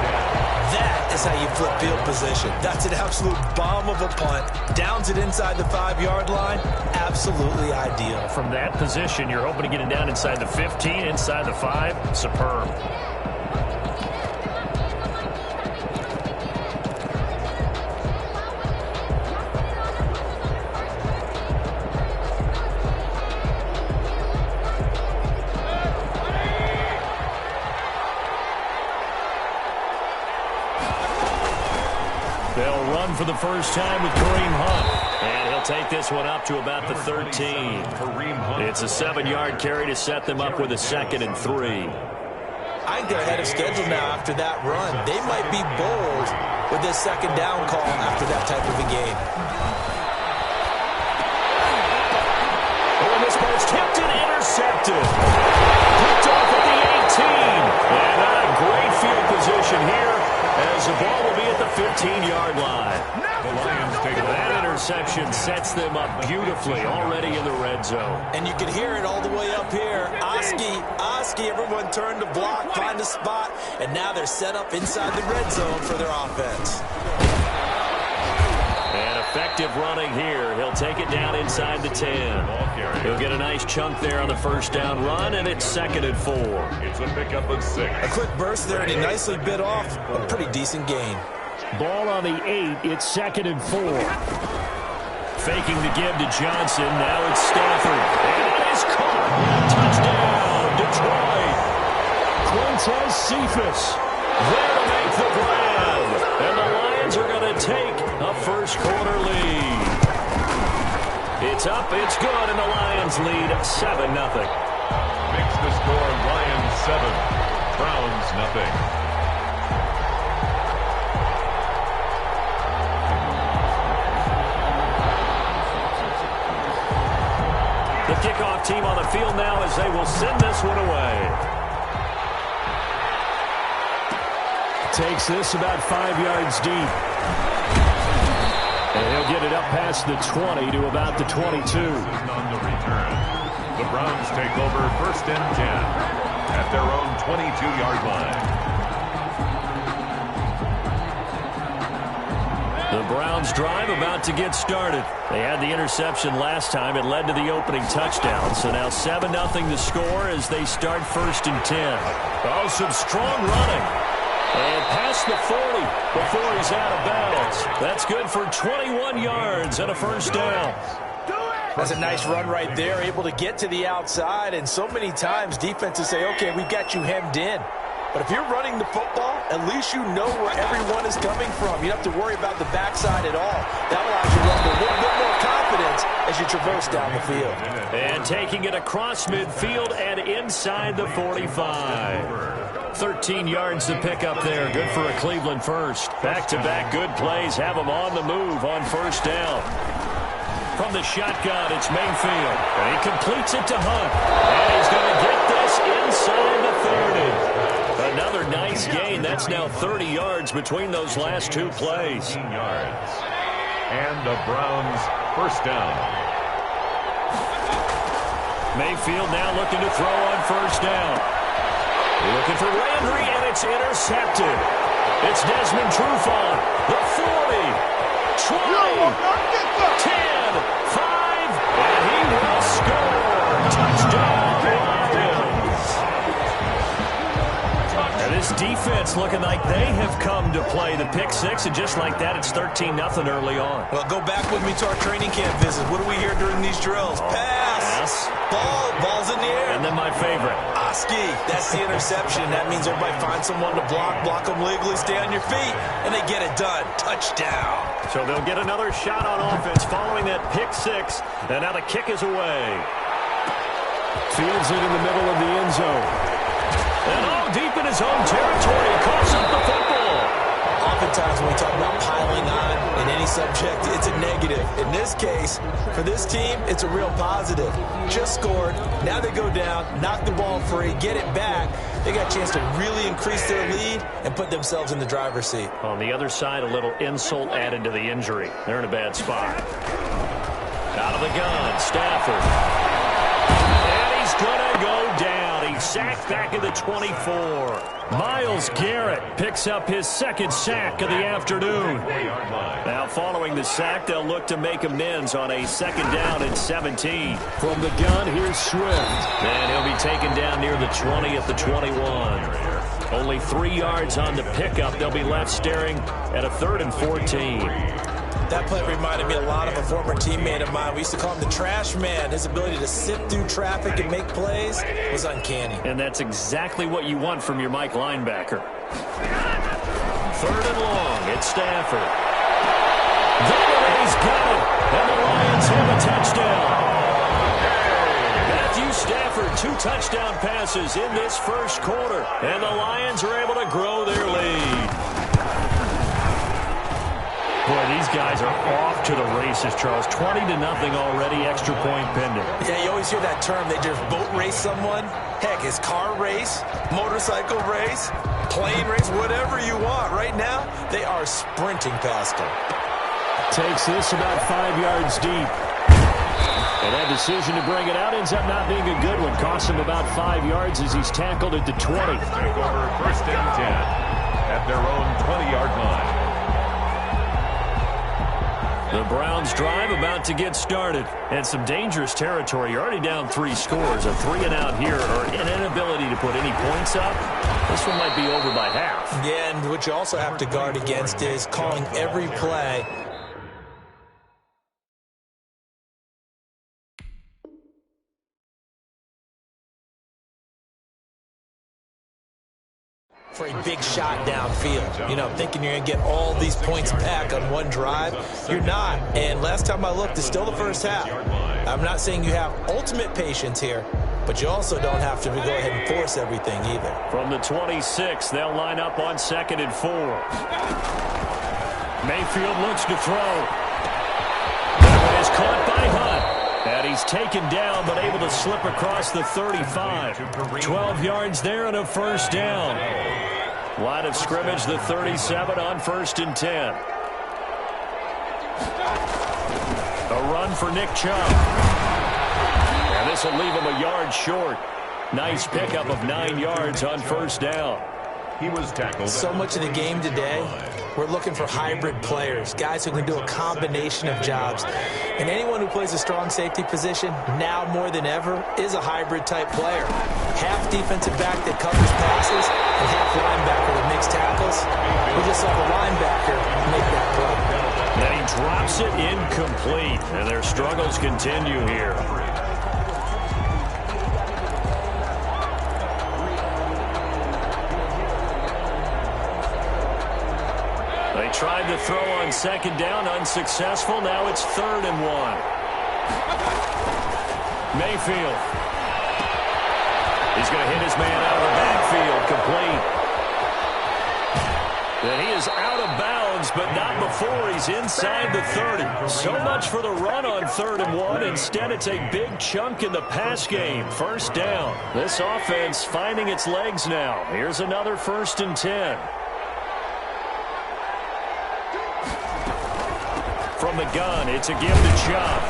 That is how you flip field position. That's an absolute bomb of a punt. Downs it inside the 5-yard line. Absolutely ideal. From that position, you're hoping to get it down inside the 15, inside the 5. Superb. the first time with Kareem Hunt. And he'll take this one up to about the 13. It's a 7-yard carry to set them up with a 2nd and 3. I think they're ahead of schedule now after that run. They might be bold with this 2nd down call after that type of a game. And this ball's tipped and intercepted. Picked off at the 18. And not a great field position here as the ball will be at the 15-yard line. The Lions take that interception sets them up beautifully already in the red zone. And you can hear it all the way up here. Oski, everyone turned to block, find a spot, and now they're set up inside the red zone for their offense. And effective running here. He'll take it down inside the 10. He'll get a nice chunk there on the first down run, and it's 2nd and 4. It's a pickup of 6. A quick burst there, and he nicely bit off a pretty decent gain. Ball on the 8. It's 2nd and 4. Faking the give to Johnson. Now it's Stafford. And it is caught. Touchdown, Detroit. Quintez Cephus there to make the grab. And the Lions are going to take a first-quarter lead. It's up, it's good, and the Lions lead 7-0. Makes the score Lions 7, Browns nothing. The kickoff team on the field now as they will send this one away. Takes this about 5 yards deep. And he'll get it up past the 20 to about the 22. On the return, the Browns take over 1st and 10 at their own 22-yard line. The Browns drive about to get started. They had the interception last time. It led to the opening touchdown. So now 7-0 to score as they start 1st and 10. Oh, some strong running. And past the 40 before he's out of bounds. That's good for 21 yards and a first down. That's a nice run right there, able to get to the outside. And so many times defenses say, okay, we've got you hemmed in. But if you're running the football, at least you know where everyone is coming from. You don't have to worry about the backside at all. That allows you to run with a little bit more confidence as you traverse down the field. And taking it across midfield and inside the 45. 13 yards to pick up there. Good for a Cleveland first. Back-to-back good plays have them on the move on first down. From the shotgun, it's Mayfield. And he completes it to Hunt. And he's going to get this inside the 30. Another nice gain. That's now 30 yards between those last 2 plays. 15 yards. And the Browns first down. Mayfield now looking to throw on first down. Looking for Landry, and it's intercepted. It's Desmond Trufant. The 40, 20, 10, 5, and he will score. Touchdown, Lions. And this defense looking like they have come to play. The pick 6, and just like that, it's 13-0 early on. Well, go back with me to our training camp visit. What do we hear during these drills? Pass. Ball's in the air. And then my favorite. Oski, that's the interception. That means everybody finds someone to block them legally, stay on your feet, and they get it done. Touchdown. So they'll get another shot on offense following that pick 6, and now the kick is away. Fields it in the middle of the end zone. And deep in his own territory, coughs up the football. Oftentimes when we talk about piling on in any subject, it's a negative. In this case, for this team, it's a real positive. Just scored. Now they go down, knock the ball free, get it back. They got a chance to really increase their lead and put themselves in the driver's seat. On the other side, a little insult added to the injury. They're in a bad spot. Out of the gun, Stafford. And he's going to go down. He's sacked back at the 24. Myles Garrett picks up his 2nd sack of the afternoon. Now following the sack, they'll look to make amends on a 2nd down and 17. From the gun, here's Swift. And he'll be taken down near the 20 at the 21. Only 3 yards on the pickup. They'll be left staring at a 3rd and 14. That play reminded me a lot of a former teammate of mine. We used to call him the trash man. His ability to sit through traffic and make plays was uncanny. And that's exactly what you want from your Mike linebacker. 3rd and long. It's Stafford. touchdown. Matthew Stafford, 2 touchdown passes in this first quarter. And the Lions are able to grow their lead. Boy, these guys are off to the races, Charles. 20-0 already, extra point pending. Yeah, you always hear that term. They just boat race someone. Heck, it's car race, motorcycle race, plane race, whatever you want. Right now, they are sprinting past them. Takes this about 5 yards deep. And that decision to bring it out ends up not being a good one. Costs him about 5 yards as he's tackled at the 20. Take over first and 10 at their own 20-yard line. The Browns drive about to get started. And some dangerous territory. You're already down 3 scores. A 3-and-out here or an inability to put any points up. This one might be over by half. Yeah, and what you also have to guard against is calling every play for a big shot downfield. You know, thinking you're going to get all these points back on one drive. You're not. And last time I looked, it's still the first half. I'm not saying you have ultimate patience here, but you also don't have to go ahead and force everything either. From the 26, they'll line up on 2nd and 4. Mayfield looks to throw. That one is caught by Hunt. And he's taken down, but able to slip across the 35. 12 yards there and a first down. Line of scrimmage, the 37 on 1st and 10. A run for Nick Chubb. And this will leave him a yard short. Nice pickup of 9 yards on first down. He was tackled. So much of the game today, we're looking for hybrid players, guys who can do a combination of jobs. And anyone who plays a strong safety position, now more than ever, is a hybrid-type player. Half defensive back that covers passes and half linebacker that makes tackles. We just saw the linebacker make that play. And he drops it incomplete, and their struggles continue here. They tried to throw on 2nd down, unsuccessful. Now it's 3rd and 1. Mayfield. He's going to hit his man out of the backfield, complete. And he is out of bounds, but not before he's inside the 30. So much for the run on 3rd and 1. Instead, it's a big chunk in the pass game. First down. This offense finding its legs now. Here's another 1st and 10. From the gun, it's a give to Chubb.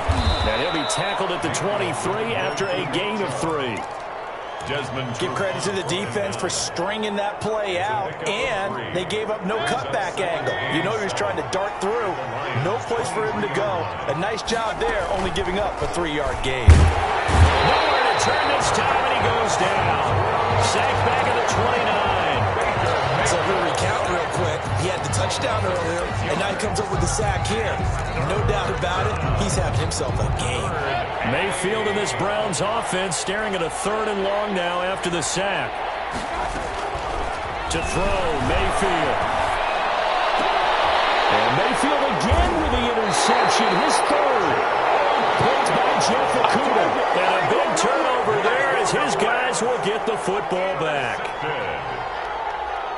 And he'll be tackled at the 23 after a gain of 3. Give credit to the defense for stringing that play out, and they gave up no cutback angle. You know he was trying to dart through. No place for him to go. A nice job there, only giving up a 3-yard gain. Nowhere to turn this time, and he goes down. Sacked back at the 29. So we'll recount real quick. He had the touchdown earlier, and now he comes up with the sack here. No doubt about it, he's having himself a game. Mayfield in this Browns offense staring at a 3rd and long now after the sack. To throw, Mayfield. And Mayfield again with the interception, his 3rd. Picked by Jeff Okuda. And a big turnover there as his guys will get the football back.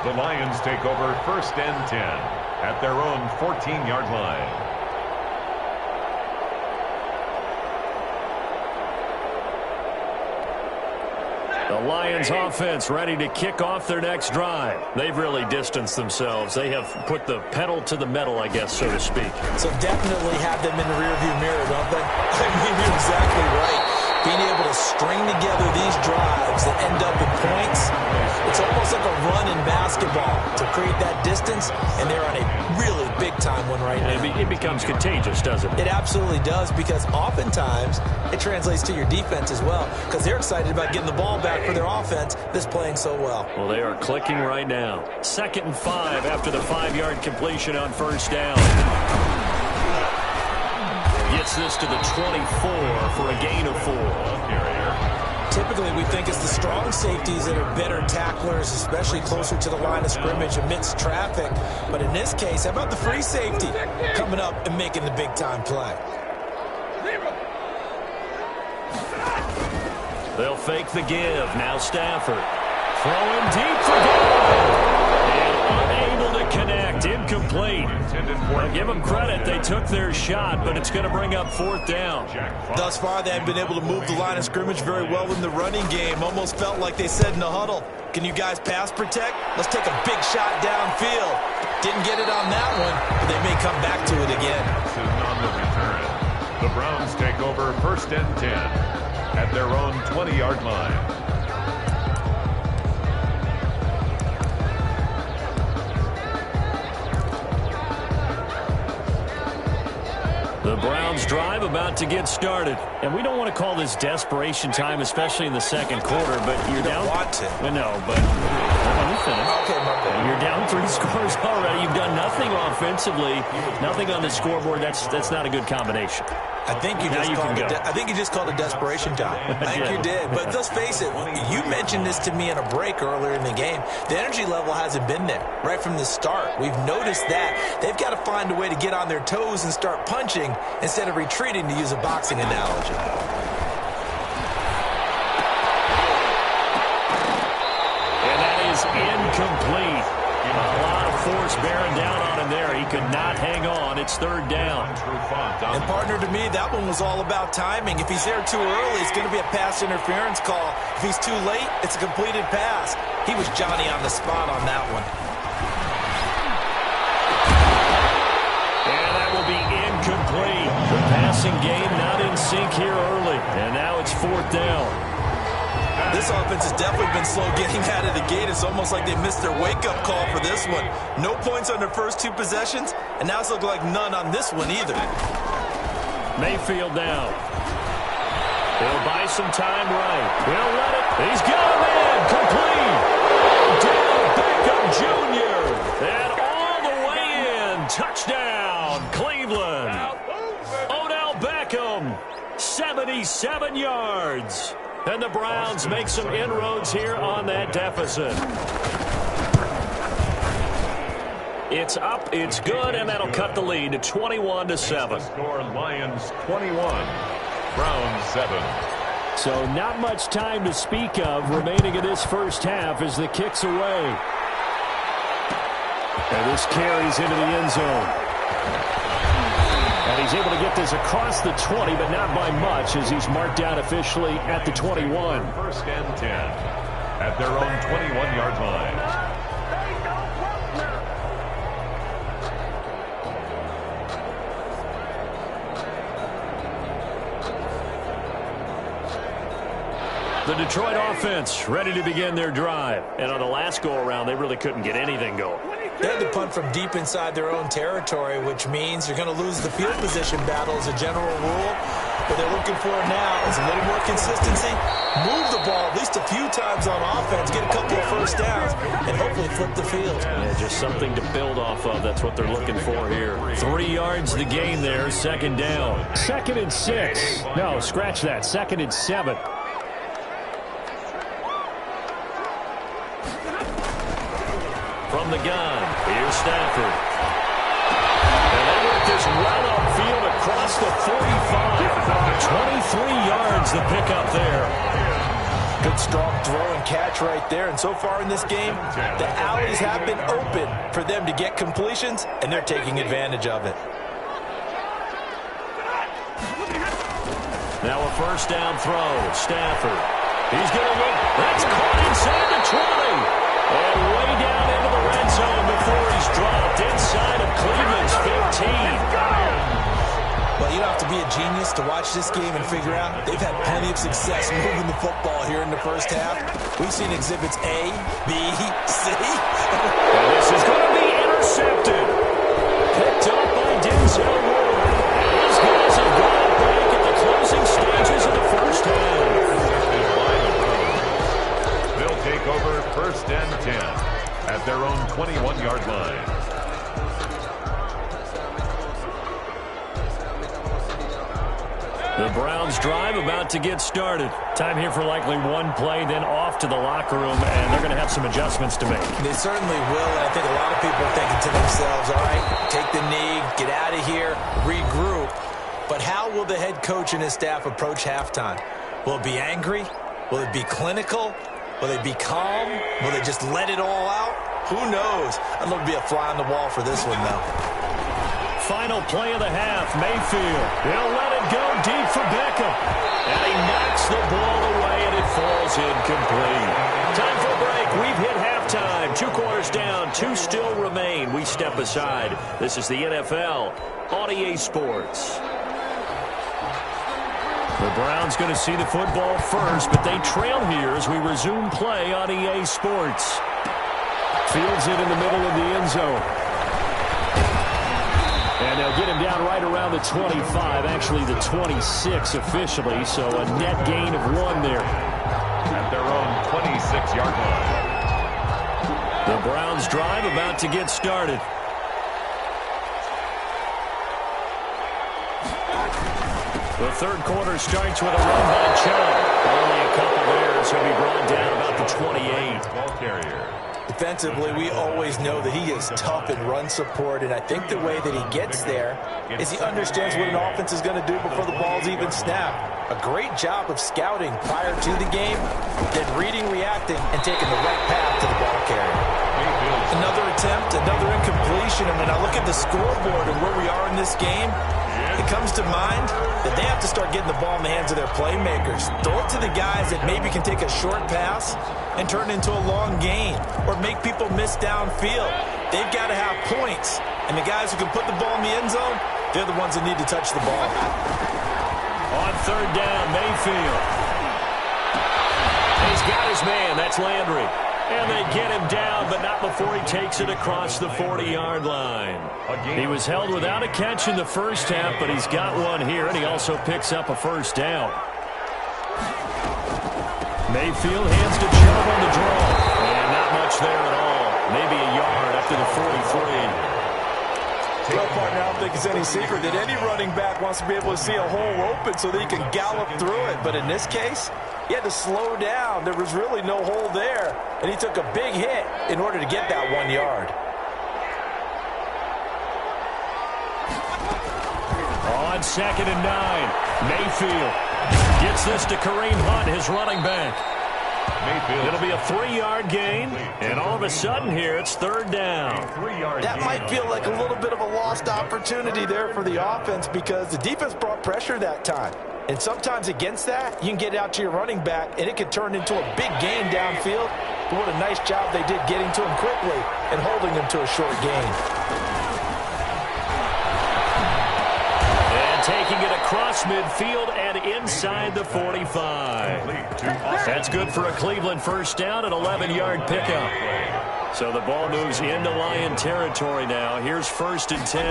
The Lions take over 1st and 10 at their own 14-yard line. The Lions offense ready to kick off their next drive. They've really distanced themselves. They have put the pedal to the metal, I guess, so to speak. So definitely have them in the rearview mirror, don't they? I mean, you're exactly right. Being able to string together these drives that end up with points, it's almost like a run in basketball to create that distance, and they're on a really big-time one right now. It becomes contagious, doesn't it? It absolutely does, because oftentimes it translates to your defense as well, because they're excited about getting the ball back for their offense that's playing so well. Well, they are clicking right now. 2nd and 5 after the 5-yard completion on first down. Gets this to the 24 for a gain of 4. Typically, we think it's the strong safeties that are better tacklers, especially closer to the line of scrimmage amidst traffic. But in this case, how about the free safety coming up and making the big-time play? They'll fake the give. Now Stafford. Throwing deep for goal. And unable to connect. Incomplete. Well, give them credit. They took their shot, but it's going to bring up 4th down. Thus far, they haven't been able to move the line of scrimmage very well in the running game. Almost felt like they said in the huddle, can you guys pass protect? Let's take a big shot downfield. Didn't get it on that one, but they may come back to it again. This is on the return. The Browns take over 1st and 10 at their own 20-yard line. The Browns drive about to get started. And we don't want to call this desperation time, especially in the second quarter, but you're down. You don't want to. No, but let me finish. Okay, my bad. You're down 3 scores already. You've done nothing offensively, nothing on the scoreboard. That's not a good combination. I think you just called it desperation time. I think you did. But let's face it, you mentioned this to me in a break earlier in the game. The energy level hasn't been there right from the start. We've noticed that. They've got to find a way to get on their toes and start punching instead of retreating, to use a boxing analogy. And that is incomplete. A lot of force bearing down on him there. He could not hang on. It's 3rd down. And partner, to me, that one was all about timing. If he's there too early, it's going to be a pass interference call. If he's too late, it's a completed pass. He was Johnny on the spot on that one. And that will be incomplete. The passing game not in sync here early. And now it's 4th down. This offense has definitely been slow getting out of the gate. It's almost like they missed their wake-up call for this one. No points on their first 2 possessions, and now it's looking like none on this one either. Mayfield now. He'll buy some time right. He'll let it. He's got him in. Complete. Odell Beckham Jr. And all the way in. Touchdown, Cleveland. Odell Beckham, 77 yards. And the Browns make some inroads here on that deficit. It's up, it's good, and that'll cut the lead to 21-7. Score Lions 21, Browns 7. So not much time to speak of remaining in this first half as the kick's away. And this carries into the end zone. And he's able to get this across the 20, but not by much, as he's marked down officially at the 21. 1st and 10 at their own 21-yard line. The Detroit offense ready to begin their drive. And on the last go-around, they really couldn't get anything going. They had to punt from deep inside their own territory, which means you're going to lose the field position battle as a general rule. What they're looking for now is a little more consistency, move the ball at least a few times on offense, get a couple of first downs, and hopefully flip the field. Yeah, just something to build off of. That's what they're looking for here. 3 yards the gain there, 2nd down. 2nd and 6. No, scratch that. 2nd and 7. From the gun, here's Stafford. And they work this well upfield across the 45. 23 yards the pickup there. Good strong throw and catch right there. And so far in this game, the alleys have been open for them to get completions, and they're taking advantage of it. Now a 1st down throw. Stafford. He's going to look. That's caught inside the 20. And way down into the red zone before he's dropped inside of Cleveland's 15. Well, you don't have to be a genius to watch this game and figure out they've had plenty of success moving the football here in the first half. We've seen exhibits A, B, C. And this is going to be intercepted. Picked up by Denzel Ward. And these guys have got it back at the closing stages of the first half. They'll take over 1st and 10 at their own 21-yard line. The Browns drive about to get started. Time here for likely one play, then off to the locker room, and they're going to have some adjustments to make. They certainly will, and I think a lot of people are thinking to themselves, all right, take the knee, get out of here, regroup. But how will the head coach and his staff approach halftime? Will it be angry? Will it be clinical? Will they be calm? Will they just let it all out? Who knows? I'd love to be a fly on the wall for this one, though. Final play of the half, Mayfield. He'll let it go deep for Beckham. And he knocks the ball away, and it falls incomplete. Time for a break. We've hit halftime. 2 quarters down, 2 still remain. We step aside. This is the NFL on EA Sports. The Browns going to see the football first, but they trail here as we resume play on EA Sports. Fields it in the middle of the end zone. And they'll get him down right around the 25, actually the 26 officially, so a net gain of 1 there. At their own 26-yard line. The Browns drive about to get started. The third quarter starts with a run by Chubb. Only a couple there, so he'll be brought down about the 28. Ball carrier. Defensively, we always know that he is tough in run support, and I think the way that he gets there is he understands what an offense is going to do before the ball's even snapped. A great job of scouting prior to the game, then reading, reacting, and taking the right path to the ball carrier. Another attempt, another incompletion, and when I look at the scoreboard and where we are in this game, it comes to mind that they have to start getting the ball in the hands of their playmakers. Throw it to the guys that maybe can take a short pass and turn it into a long gain or make people miss downfield. They've got to have points, and the guys who can put the ball in the end zone, they're the ones that need to touch the ball. On third down, Mayfield. He's got his man. That's Landry. And they get him down, but not before he takes it across the 40-yard line. He was held without a catch in the first half, but he's got one here, and he also picks up a first down. Mayfield hands to Chubb on the draw. And not much there at all. Maybe a yard up to the 43. Well, partner, I don't think it's any secret that any running back wants to be able to see a hole open so that he can gallop through it. But in this case, he had to slow down. There was really no hole there, and he took a big hit in order to get that 1 yard. On 2nd and 9, Mayfield gets this to Kareem Hunt, his running back. It'll be a 3-yard gain, and all of a sudden here it's third down. That might feel like a little bit of a lost opportunity there for the offense because the defense brought pressure that time. And sometimes against that, you can get out to your running back, and it could turn into a big gain downfield. But what a nice job they did getting to him quickly and holding him to a short gain. Taking it across midfield and inside the 45. That's good for a Cleveland first down, an 11-yard pickup. So the ball moves into Lion territory now. Here's 1st and 10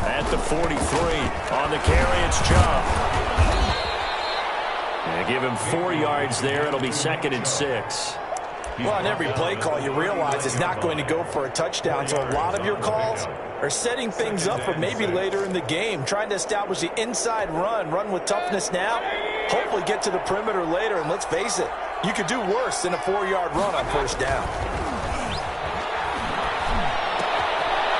at the 43. On the carry, it's Chubb. And give him 4 yards there. It'll be 2nd and 6. Well, on every play call, you realize it's not going to go for a touchdown. So a lot of your calls are setting things up for maybe later in the game, trying to establish the inside run with toughness now, hopefully get to the perimeter later. And let's face it, you could do worse than a 4-yard run on first down.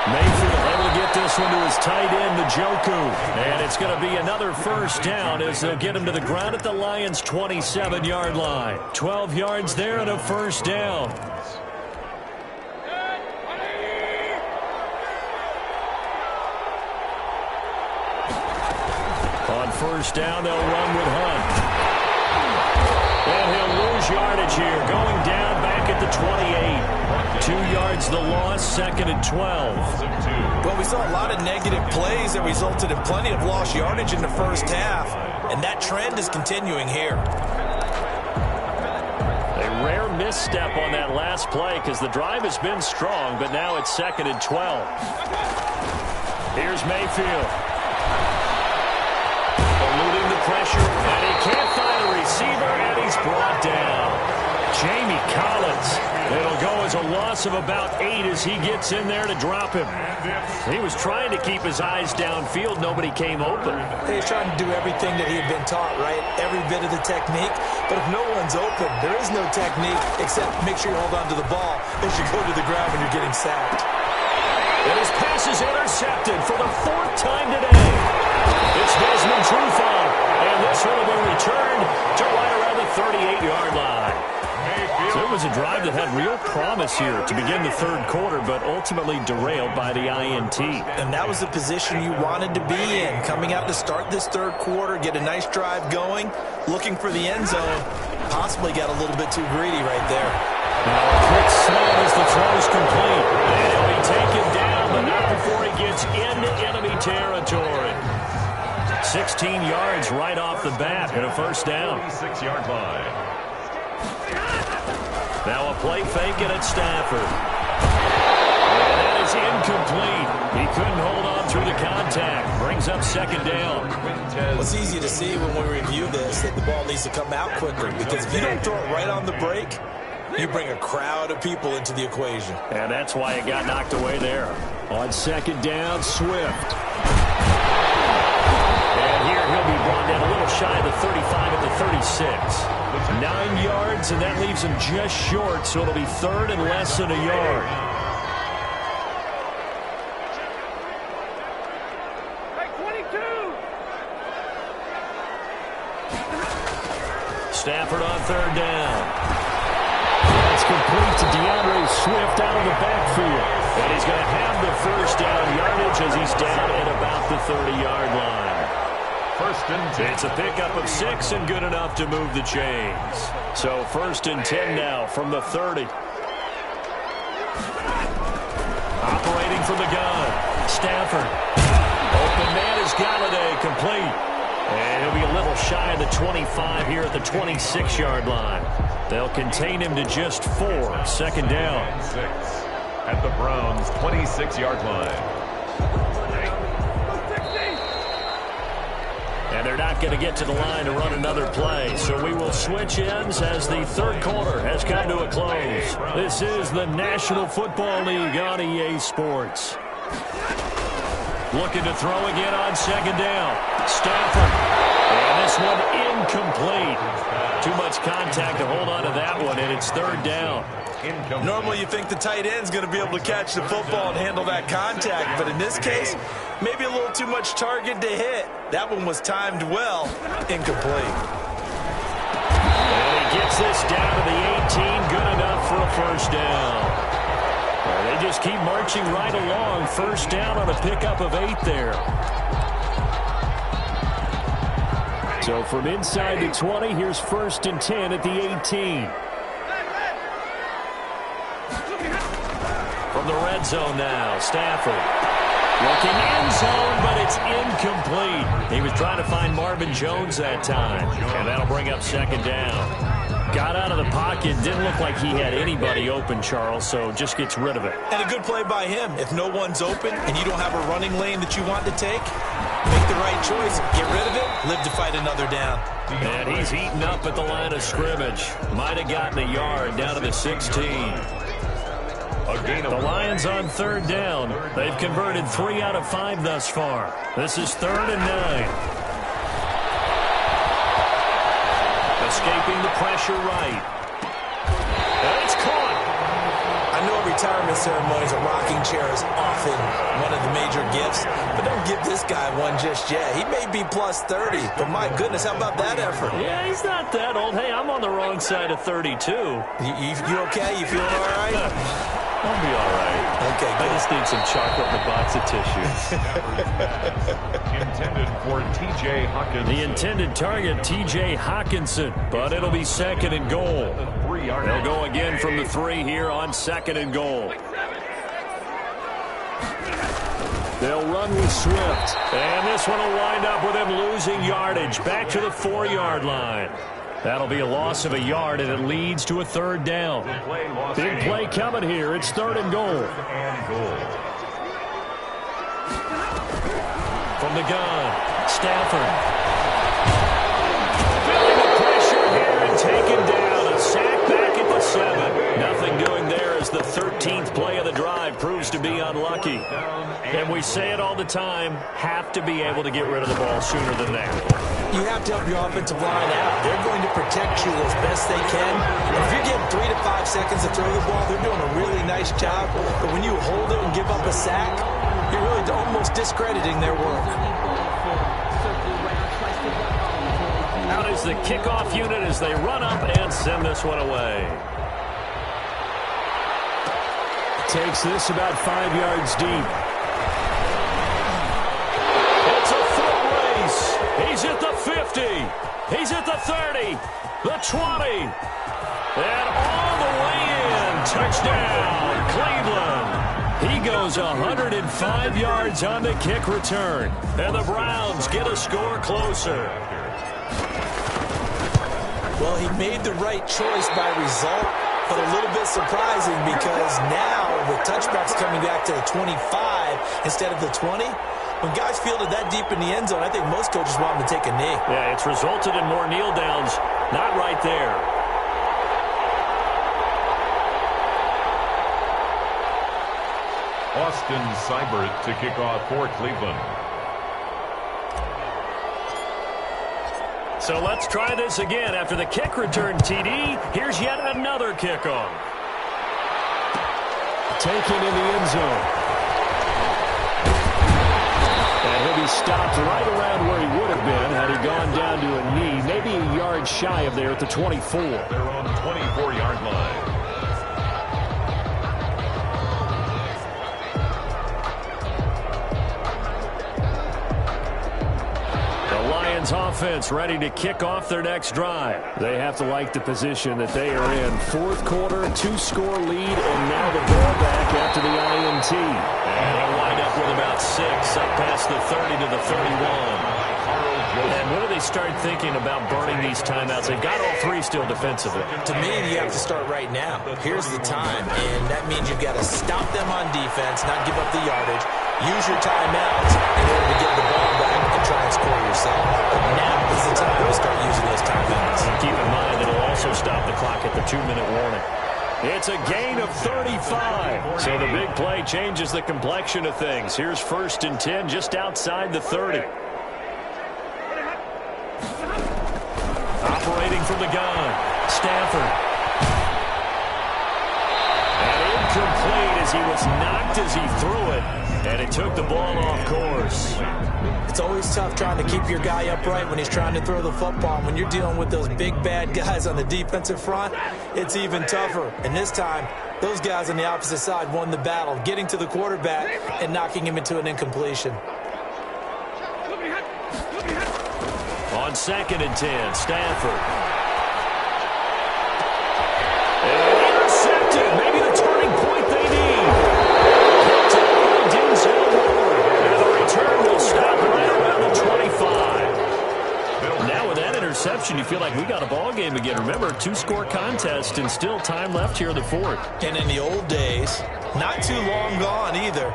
Mayfield able to get this one to his tight end, Njoku. And it's going to be another first down as they'll get him to the ground at the Lions' 27-yard line. 12 yards there and a first down. On first down, they'll run with Hunt. And he'll lose yardage here, going down back at the 28. 2 yards the loss, 2nd and 12. Well, we saw a lot of negative plays that resulted in plenty of lost yardage in the first half, and that trend is continuing here. A rare misstep on that last play because the drive has been strong, but now it's 2nd and 12. Here's Mayfield. Eluding the pressure, and he can't find a receiver, and he's brought down. Jamie Collins. It'll go as a loss of about 8 as he gets in there to drop him. He was trying to keep his eyes downfield. Nobody came open. He's trying to do everything that he had been taught, right? Every bit of the technique. But if no one's open, there is no technique except make sure you hold on to the ball as you go to the ground when you're getting sacked. And his pass is intercepted for the 4th time today. It's Desmond Trufant. And this one will be returned to right around the 38-yard line. pass here to begin the third quarter, but ultimately derailed by the INT. And that was the position you wanted to be in. Coming out to start this third quarter, get a nice drive going, looking for the end zone. Possibly got a little bit too greedy right there. Now a quick slant as the throw's complete. And he'll be taken down, but not before he gets into enemy territory. 16 yards right off the bat and a first down. 36-yard line. Now a play fake it at Stafford. And that is incomplete. He couldn't hold on through the contact. Brings up second down. Well, it's easy to see when we review this that the ball needs to come out quicker, because if you don't throw it right on the break, you bring a crowd of people into the equation. And that's why it got knocked away there. On second down, Swift. And here he'll be brought down a little shy of the 35 at the 36. 9 yards, and that leaves him just short, so it'll be third and less than a yard. Stafford on third down. That's complete to DeAndre Swift out of the backfield. And he's going to have the first down yardage as he's down at about the 30-yard line. First and 10. It's a pickup of 6 and good enough to move the chains. So first and 10 now from the 30. Operating from the gun. Stafford. Open man is Galladay, complete. And he'll be a little shy of the 25 here at the 26-yard line. They'll contain him to just 4. Second down. 6 at the Browns' 26-yard line. And they're not going to get to the line to run another play. So we will switch ends as the third quarter has come to a close. This is the National Football League on EA Sports. Looking to throw again on second down. Stafford. And this one incomplete. Too much contact to hold on to that one, and it's third down. Normally you think the tight end's going to be able to catch the football and handle that contact, but in this case, maybe a little too much target to hit. That one was timed well. Incomplete. And he gets this down to the 18. Good enough for a first down. They just keep marching right along. First down on a pickup of 8 there. So from inside the 20, here's first and 10 at the 18. From the red zone now, Stafford. Looking end zone, but it's incomplete. He was trying to find Marvin Jones that time. And that'll bring up second down. Got out of the pocket, didn't look like he had anybody open, Charles, so just gets rid of it. And a good play by him. If no one's open and you don't have a running lane that you want to take, make the right choice, get rid of it, live to fight another down. And he's eaten up at the line of scrimmage. Might have gotten a yard down to the 16. The Lions on third down. They've converted 3 out of 5 thus far. This is third and 9. Escaping the pressure right. And it's caught. I know retirement ceremonies, a rocking chair is often one of the major gifts, but don't give this guy one just yet. He may be plus 30, but my goodness, how about that effort? Yeah, he's not that old. Hey, I'm on the wrong side of 32. You okay? You feeling all right? I'll be all right. Okay, I good. just need some chocolate in a box of tissue. Intended for T.J. Hawkinson. The intended target, T.J. Hawkinson, but it'll be second and goal. They'll go again from the 3 here on second and goal. They'll run with Swift, and this one will wind up with him losing yardage back to the 4-yard line. That'll be a loss of a yard, and it leads to a third down. Big play coming here. It's third and goal. From the gun, Stafford. Feeling the pressure here and taken down. A sack back at the 7. Nothing doing there as the 13th play of the drive proves to be unlucky. And we say it all the time, have to be able to get rid of the ball sooner than that. You have to help your offensive line out. They're going to protect you as best they can. And if you're getting 3 to 5 seconds to throw the ball, they're doing a really nice job. But when you hold it and give up a sack, you're really almost discrediting their work. Out is the kickoff unit as they run up and send this one away. takes this about 5 yards deep. It's a foot race. He's at the 50. He's at the 30. The 20. And all the way in. Touchdown, Cleveland. He goes 105 yards on the kick return. And the Browns get a score closer. Well, he made the right choice by result, but a little bit surprising because now with touchbacks coming back to the 25 instead of the 20, when guys fielded that deep in the end zone, I think most coaches want them to take a knee. Yeah, it's resulted in more kneel downs. Not right there. Austin Seibert to kick off for Cleveland. So let's try this again. After the kick return TD, here's yet another kickoff. Taken in the end zone. And he'll be stopped right around where he would have been had he gone down to a knee, maybe a yard shy of there at the 24. They're on the 24-yard line. Offense ready to kick off their next drive. They have to like the position that they are in. Fourth quarter, 2-score lead, and now the ball back after the INT. And he'll wind up with about 6 up past the 30 to the 31. And when do they start thinking about burning these timeouts? They've got all 3 still defensively. To me, you have to start right now. Here's the time, and that means you've got to stop them on defense, not give up the yardage, use your timeouts in order to get the ball back and try and score yourself. But now is the time to start using those timeouts. And keep in mind that it'll also stop the clock at the 2-minute warning. It's a gain of 35. So the big play changes the complexion of things. Here's 1st and 10 just outside the 30. Operating from the gun, Stafford. And incomplete as he was knocked as he threw it. And it took the ball off course. It's always tough trying to keep your guy upright when he's trying to throw the football. When you're dealing with those big, bad guys on the defensive front, it's even tougher. And this time, those guys on the opposite side won the battle, getting to the quarterback and knocking him into an incompletion. On 2nd and 10, Stafford. And intercepted. Maybe the turning point they need. Picked up by Denzel Ward. And the return will stop right around the 25. Now with that interception, you feel like we got a ball game again. Remember, 2-score contest and still time left here in the 4th. And in the old days, not too long gone either.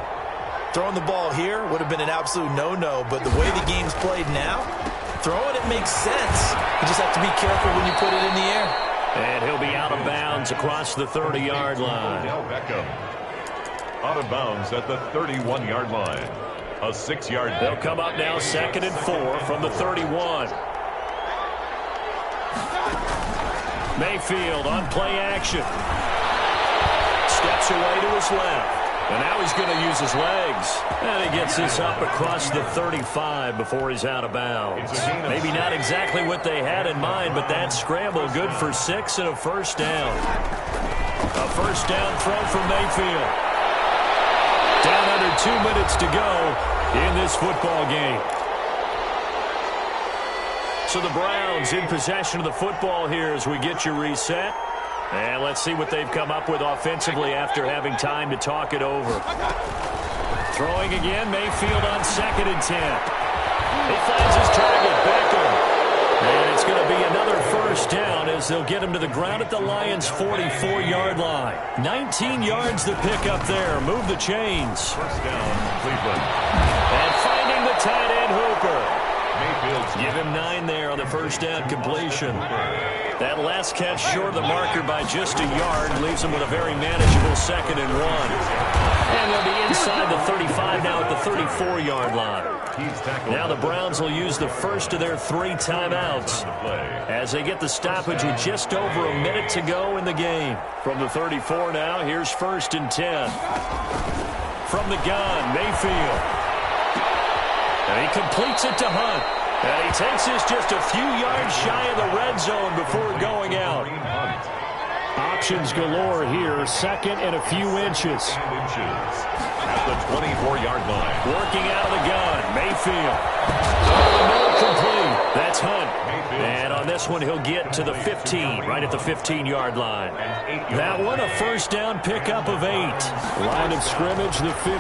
Throwing the ball here would have been an absolute no-no, but the way the game's played now, throwing it makes sense. You just have to be careful when you put it in the air. And he'll be out of bounds across the 30-yard line. Beckham out of bounds at the 31-yard line. A 6-yard. They'll come up now 2nd and 4 from the 31. Mayfield on play action. Steps away to his left. And now he's going to use his legs. And he gets this up across the 35 before he's out of bounds. Maybe not exactly what they had in mind, but that scramble good for 6 and a 1st down. A 1st down throw from Mayfield. Down under 2 minutes to go in this football game. So the Browns in possession of the football here as we get you reset. And let's see what they've come up with offensively after having time to talk it over. Throwing again, Mayfield on 2nd and 10. He finds his target, Beckham. And it's going to be another 1st down as they'll get him to the ground at the Lions' 44-yard line. 19 yards to pick up there. Move the chains. 1st down, Cleveland. And finding the tight end, Hooper. Give him 9 there on the 1st down completion. That last catch short of the marker by just a yard leaves him with a very manageable 2nd and 1. And they'll be inside the 35 now at the 34-yard line. Now the Browns will use the first of their 3 timeouts as they get the stoppage with just over a minute to go in the game. From the 34 now, here's 1st and 10. From the gun, Mayfield. And he completes it to Hunt. And he takes this just a few yards shy of the red zone before going out. Options galore here. Second and a few inches. At the 24-yard line. Working out of the gun. Mayfield. Oh, no, complete. That's Hunt. And on this one, he'll get to the 15, right at the 15-yard line. That one, a first down pickup of 8. Line of scrimmage, the 15.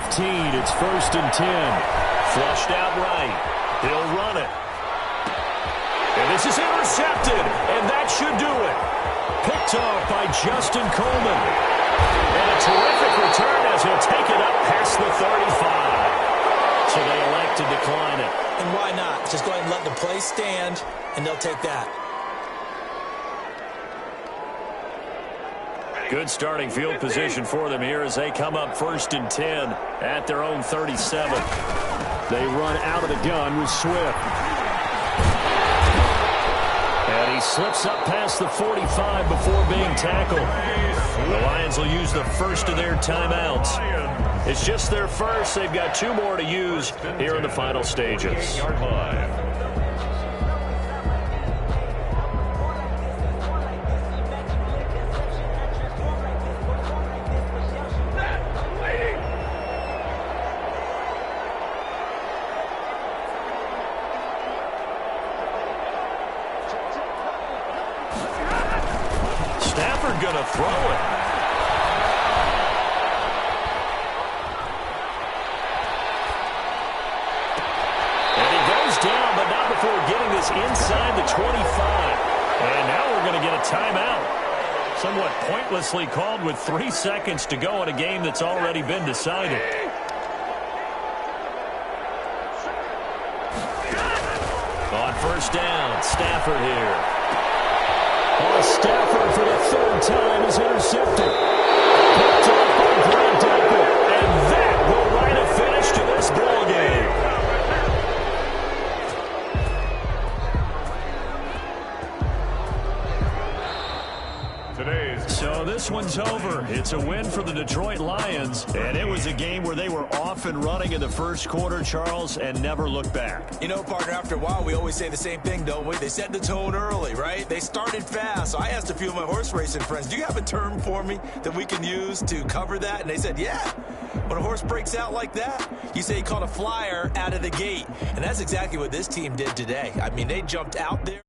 It's 1st and 10. Flushed out right. He'll run it. And this is intercepted, and that should do it. Picked off by Justin Coleman. And a terrific return as he'll take it up past the 35. So they elect to decline it. And why not? Just go ahead and let the play stand, and they'll take that. Good starting field position for them here as they come up 1st and 10 at their own 37. They run out of the gun with Swift. And he slips up past the 45 before being tackled. The Lions will use the first of their timeouts. It's just their first. They've got 2 more to use here in the final stages. Stafford going to throw it. And he goes down, but not before getting this inside the 25. And now we're going to get a timeout. Somewhat pointlessly called with 3 seconds to go in a game that's already been decided. On first down, Stafford here. Stafford for the 3rd time is intercepted. Picked off by Grant Apple. And that will write a finish to this ball game. So this one's over. It's a win for the Detroit Lions, and it was a game where they were off and running in the first quarter, Charles, and never looked back. You know, partner, after a while, we always say the same thing, don't we? They set the tone early, right? They started fast. So I asked a few of my horse racing friends, do you have a term for me that we can use to cover that? And they said, yeah. When a horse breaks out like that, you say he caught a flyer out of the gate. And that's exactly what this team did today. I mean, they jumped out there.